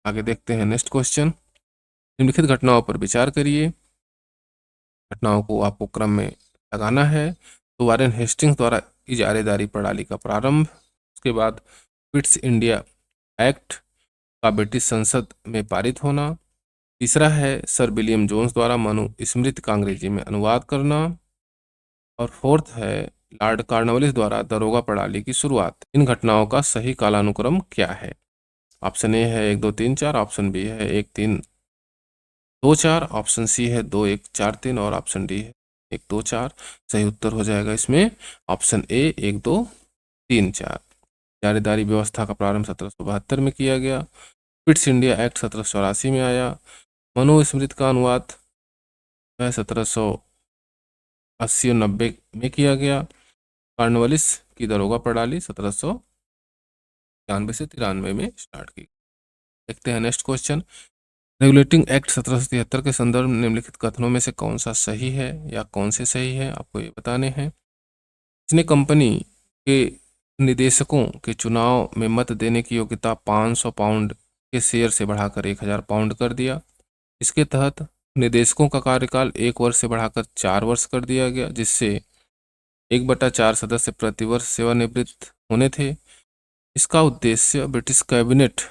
आगे देखते हैं नेक्स्ट क्वेश्चन। निम्नलिखित घटनाओं पर विचार करिए। घटनाओं को आपको क्रम में लगाना है। तो वारेन हेस्टिंग्स द्वारा इजारेदारी प्रणाली का प्रारंभ, उसके बाद पिट्स इंडिया एक्ट का ब्रिटिश संसद में पारित होना, तीसरा है सर विलियम जोन्स द्वारा मनुस्मृति का अंग्रेजी में अनुवाद करना, और फोर्थ है लॉर्ड कॉर्नवालिस द्वारा दरोगा प्रणाली की शुरुआत। इन घटनाओं का सही कालानुक्रम क्या है। ऑप्शन ए है 1 2 3 4, ऑप्शन बी है 1 3 2 4, ऑप्शन सी है 2 1 4 3 और ऑप्शन डी है 1 2 4। सही उत्तर हो जाएगा इसमें ऑप्शन ए 1 2 3 4। जारीदारी व्यवस्था का प्रारंभ 1772 में किया गया। पिट्स इंडिया एक्ट 1784 में आया। मनुस्मृति का अनुवाद 1780 और 90 में किया गया। कॉर्नवालिस की दरोगा प्रणाली 1793 से 93 में स्टार्ट की। देखते हैं नेक्स्ट क्वेश्चन। रेगुलेटिंग एक्ट 1773 के संदर्भ में निम्नलिखित कथनों में से कौन सा सही है या कौन से सही है आपको ये बताने हैं। इसने कंपनी के निदेशकों के चुनाव में मत देने की योग्यता 500 पाउंड के शेयर से बढ़ाकर 1000 पाउंड कर दिया। इसके तहत निदेशकों का कार्यकाल 1 वर्ष से बढ़ाकर 4 वर्ष कर दिया गया, जिससे 1/4 सदस्य प्रतिवर्ष सेवानिवृत्त होने थे। इसका उद्देश्य ब्रिटिश कैबिनेट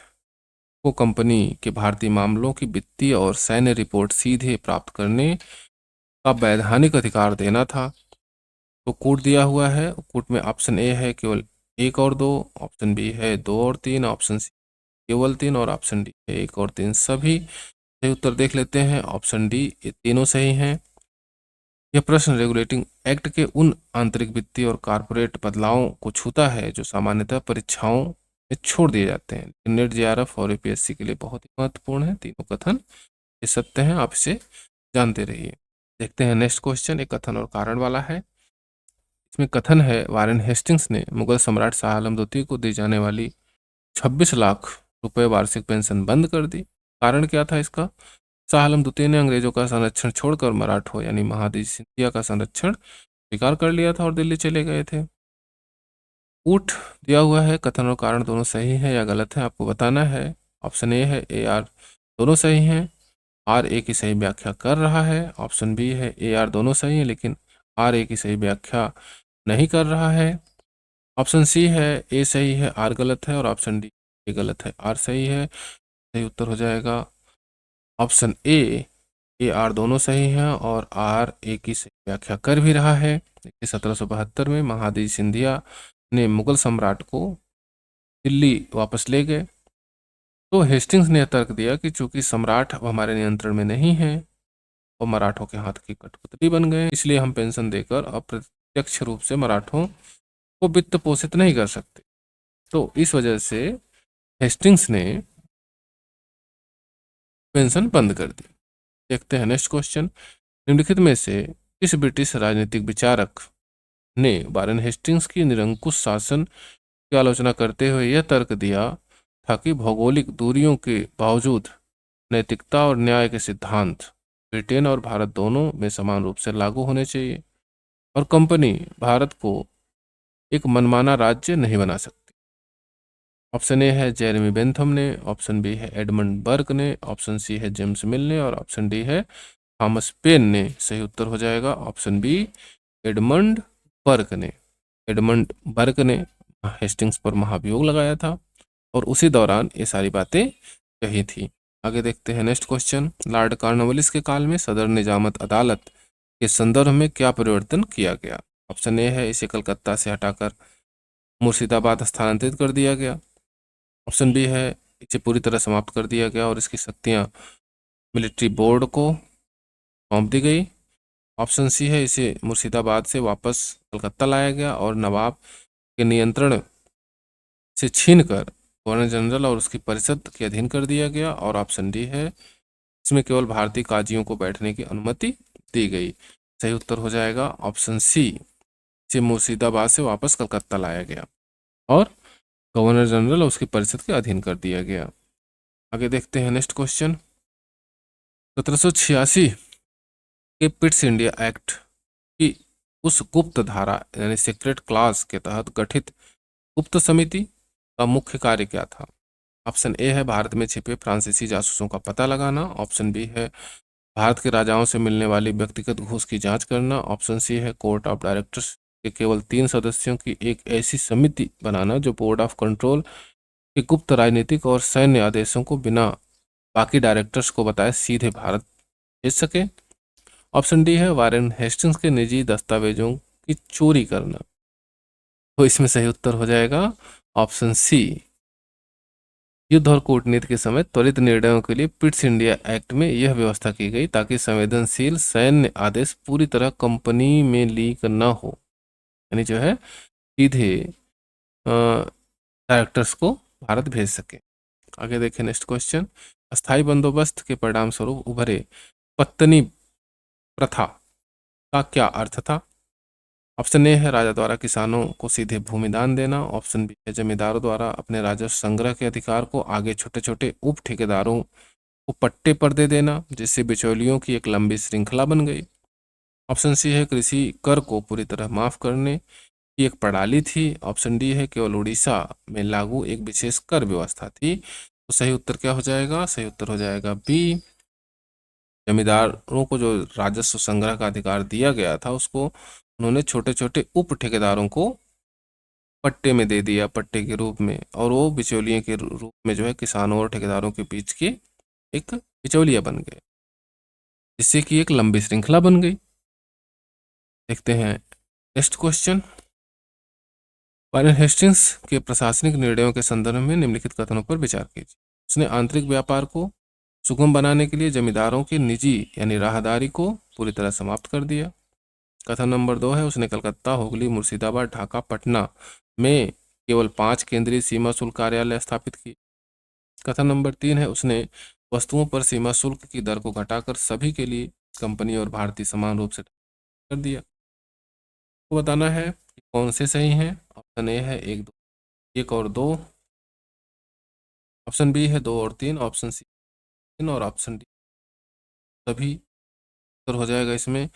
को कंपनी के भारतीय मामलों की वित्तीय और सैन्य रिपोर्ट सीधे प्राप्त करने का वैधानिक अधिकार देना था। तो कूट दिया हुआ है। कूट में ऑप्शन ए है केवल 1 और 2, ऑप्शन बी है 2 और 3, ऑप्शन सी केवल 3 और ऑप्शन डी है 1 और 3 सभी। सही उत्तर देख लेते हैं ऑप्शन डी, ये तीनों सही हैं। यह प्रश्न रेगुलेटिंग एक्ट के उन आंतरिक वित्तीय और कारपोरेट बदलावों को छूता है जो सामान्यतः परीक्षाओं में छोड़ दिए जाते हैं, लेकिन नेट जेआरएफ और यूपीएससी के लिए बहुत ही महत्वपूर्ण है। तीनों कथन ये सत्य हैं, आप इसे जानते रहिए। देखते हैं नेक्स्ट क्वेश्चन। एक कथन और कारण वाला है। इसमें कथन है वारेन हेस्टिंग्स ने मुगल सम्राट शाह आलम द्वितीय को दी जाने वाली 26 लाख रुपए वार्षिक पेंशन बंद कर दी। कारण क्या था इसका। शाह आलम द्वितीय ने अंग्रेजों का संरक्षण छोड़कर मराठों यानी महादजी सिंधिया का संरक्षण स्वीकार कर लिया था और दिल्ली चले गए थे। ऊट दिया हुआ है। कथन और कारण दोनों सही है या गलत है आपको बताना है। ऑप्शन ए है ए आर दोनों सही हैं, आर ए की सही व्याख्या कर रहा है। ऑप्शन बी है ए आर दोनों सही है लेकिन आर ए की सही व्याख्या नहीं कर रहा है। ऑप्शन सी है ए सही है, आर गलत है, और ऑप्शन डी ए गलत है, आर सही है। सही उत्तर हो जाएगा ऑप्शन ए आर दोनों सही हैं, और आर ए की सही व्याख्या कर भी रहा है। देखिए 1772 में महादजी सिंधिया ने मुगल सम्राट को दिल्ली वापस ले गए, तो हेस्टिंग्स ने तर्क दिया कि चूंकि सम्राट अब हमारे नियंत्रण में नहीं है और मराठों के हाथ की कठपुतली बन गए, इसलिए हम पेंशन देकर अप्रत्यक्ष रूप से मराठों को वित्त पोषित नहीं कर सकते। तो इस वजह से हेस्टिंग्स ने पेंशन बंद कर दी। देखते हैं नेक्स्ट क्वेश्चन। निम्नलिखित में से किस ब्रिटिश राजनीतिक विचारक ने वारेन हेस्टिंग्स की निरंकुश शासन की आलोचना करते हुए यह तर्क दिया था कि भौगोलिक दूरियों के बावजूद नैतिकता और न्याय के सिद्धांत ब्रिटेन और भारत दोनों में समान रूप से लागू होने चाहिए, और कंपनी भारत को एक मनमाना राज्य नहीं बना सकती। ऑप्शन ए है जेरेमी बेंथम ने, ऑप्शन बी है एडमंड बर्क ने, ऑप्शन सी है जेम्स मिल ने, और ऑप्शन डी है थॉमस पेन ने। सही उत्तर हो जाएगा ऑप्शन बी, एडमंड बर्क ने। एडमंड बर्क ने हेस्टिंग्स पर महाभियोग लगाया था और उसी दौरान ये सारी बातें कही थी। आगे देखते हैं नेक्स्ट क्वेश्चन। लॉर्ड कॉर्नवालिस के काल में सदर निजामत अदालत के संदर्भ में क्या परिवर्तन किया गया? ऑप्शन ए है इसे कलकत्ता से हटाकर मुर्शिदाबाद स्थानांतरित कर दिया गया। ऑप्शन बी है इसे पूरी तरह समाप्त कर दिया गया और इसकी शक्तियां मिलिट्री बोर्ड को सौंप दी गई। ऑप्शन सी है इसे मुर्शिदाबाद से वापस कलकत्ता लाया गया और नवाब के नियंत्रण से छीनकर गवर्नर जनरल और उसकी परिषद के अधीन कर दिया गया। और ऑप्शन डी है इसमें केवल भारतीय काजियों को बैठने की अनुमति दी गई। सही उत्तर हो जाएगा ऑप्शन सी, इसे मुर्शिदाबाद से वापस कलकत्ता लाया गया और गवर्नर जनरल और उसकी परिषद के अधीन कर दिया गया। आगे देखते हैं नेक्स्ट क्वेश्चन। 1786 के पिट्स इंडिया एक्ट की उस गुप्त धारा यानी सीक्रेट क्लास के तहत गठित गुप्त समिति का मुख्य कार्य क्या था? ऑप्शन ए है भारत में छिपे फ्रांसीसी जासूसों का पता लगाना। ऑप्शन बी है भारत के राजाओं से मिलने वाली व्यक्तिगत घूस की जांच करना। ऑप्शन सी है कोर्ट ऑफ डायरेक्टर्स के केवल 3 सदस्यों की एक ऐसी समिति बनाना जो बोर्ड ऑफ कंट्रोल के गुप्त राजनीतिक और सैन्य आदेशों को बिना बाकी डायरेक्टर्स को बताए सीधे भारत भेज सके। ऑप्शन डी है वारेन हेस्टिंग्स के निजी दस्तावेजों की चोरी करना। तो इसमें सही उत्तर हो जाएगा ऑप्शन सी, युद्ध और कूटनीति के समय त्वरित निर्णयों के लिए पिट्स इंडिया एक्ट में यह व्यवस्था की गई ताकि संवेदनशील सैन्य आदेश पूरी तरह कंपनी में लीक न हो, यानी जो है सीधे डायरेक्टर्स को भारत भेज सके। आगे देखें नेक्स्ट क्वेश्चन। अस्थायी बंदोबस्त के परिणाम स्वरूप उभरे पत्तनी प्रथा का क्या अर्थ था? ऑप्शन ए है राजा द्वारा किसानों को सीधे भूमि दान देना। ऑप्शन बी है जमींदारों द्वारा अपने राजस्व संग्रह के अधिकार को आगे छोटे छोटे उप ठेकेदारों को पट्टे पर दे देना, जिससे बिचौलियों की एक लंबी श्रृंखला बन गई। ऑप्शन सी है कृषि कर को पूरी तरह माफ करने की एक प्रणाली थी। ऑप्शन डी है केवल उड़ीसा में लागू एक विशेष कर व्यवस्था थी। तो सही उत्तर क्या हो जाएगा? सही उत्तर हो जाएगा बी, जमींदारों को जो राजस्व संग्रह का अधिकार दिया गया था उसको उन्होंने छोटे छोटे उप ठेकेदारों को पट्टे में दे दिया, पट्टे के रूप में, और वो बिचौलिए के रूप में जो है किसानों और ठेकेदारों के बीच के एक बिचौलिया बन गए, जिससे कि एक लंबी श्रृंखला बन गई। देखते हैं नेक्स्ट क्वेश्चन। वारेन हेस्टिंग्स के प्रशासनिक निर्णयों के संदर्भ में निम्नलिखित कथनों पर विचार कीजिए। उसने आंतरिक व्यापार को सुगम बनाने के लिए जमींदारों की निजी यानी राहदारी को पूरी तरह समाप्त कर दिया। कथन नंबर 2 है उसने कलकत्ता, हुगली, मुर्शिदाबाद, ढाका, पटना में केवल 5 केंद्रीय सीमा शुल्क कार्यालय स्थापित किए। कथन नंबर 3 है उसने वस्तुओं पर सीमा शुल्क की दर को घटाकर सभी के लिए कंपनी और भारतीय समान रूप से कर दिया। तो बताना है कि कौन से सही हैं। ऑप्शन ए है 1 1 और 2, ऑप्शन बी है 2 और 3, ऑप्शन सी 3 और ऑप्शन डी सभी। उत्तर हो जाएगा इसमें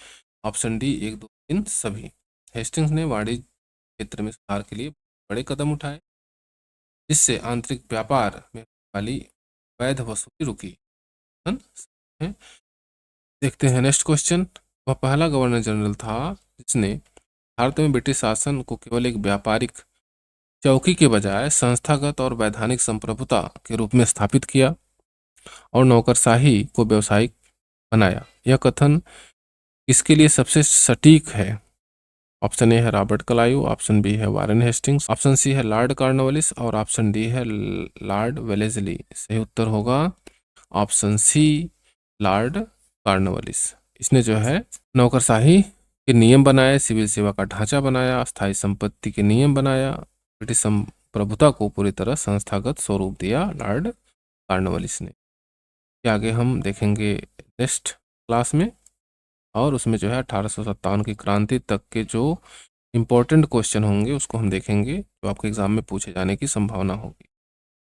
ऑप्शन डी 1 2 3 सभी। हेस्टिंग्स ने वाणिज्य क्षेत्र में सुधार के लिए बड़े कदम उठाए, जिससे आंतरिक व्यापार में वाली वैध वसूली रुकी। है। देखते हैं नेक्स्ट क्वेश्चन। वह पहला गवर्नर जनरल था जिसने भारत में ब्रिटिश शासन को केवल एक व्यापारिक चौकी के बजाय संस्थागत और वैधानिक संप्रभुता के रूप में स्थापित किया और नौकरशाही को व्यावसायिक बनाया। यह कथन इसके लिए सबसे सटीक है? ऑप्शन ए है रॉबर्ट क्लाइव, ऑप्शन बी है वारेन हेस्टिंग्स, ऑप्शन सी है लॉर्ड कॉर्नवालिस और ऑप्शन डी है लॉर्ड वेलेस्ली। सही उत्तर होगा ऑप्शन सी, लॉर्ड कॉर्नवालिस। इसने जो है नौकरशाही के नियम बनाए, सिविल सेवा का ढांचा बनाया, स्थायी संपत्ति के नियम बनाया, ब्रिटिश संप्रभुता को पूरी तरह संस्थागत स्वरूप दिया लॉर्ड कॉर्नवालिस ने। आगे हम देखेंगे नेक्स्ट क्लास में, और उसमें जो है 1857 की क्रांति तक के जो इम्पोर्टेंट क्वेश्चन होंगे उसको हम देखेंगे, जो आपके एग्जाम में पूछे जाने की संभावना होगी।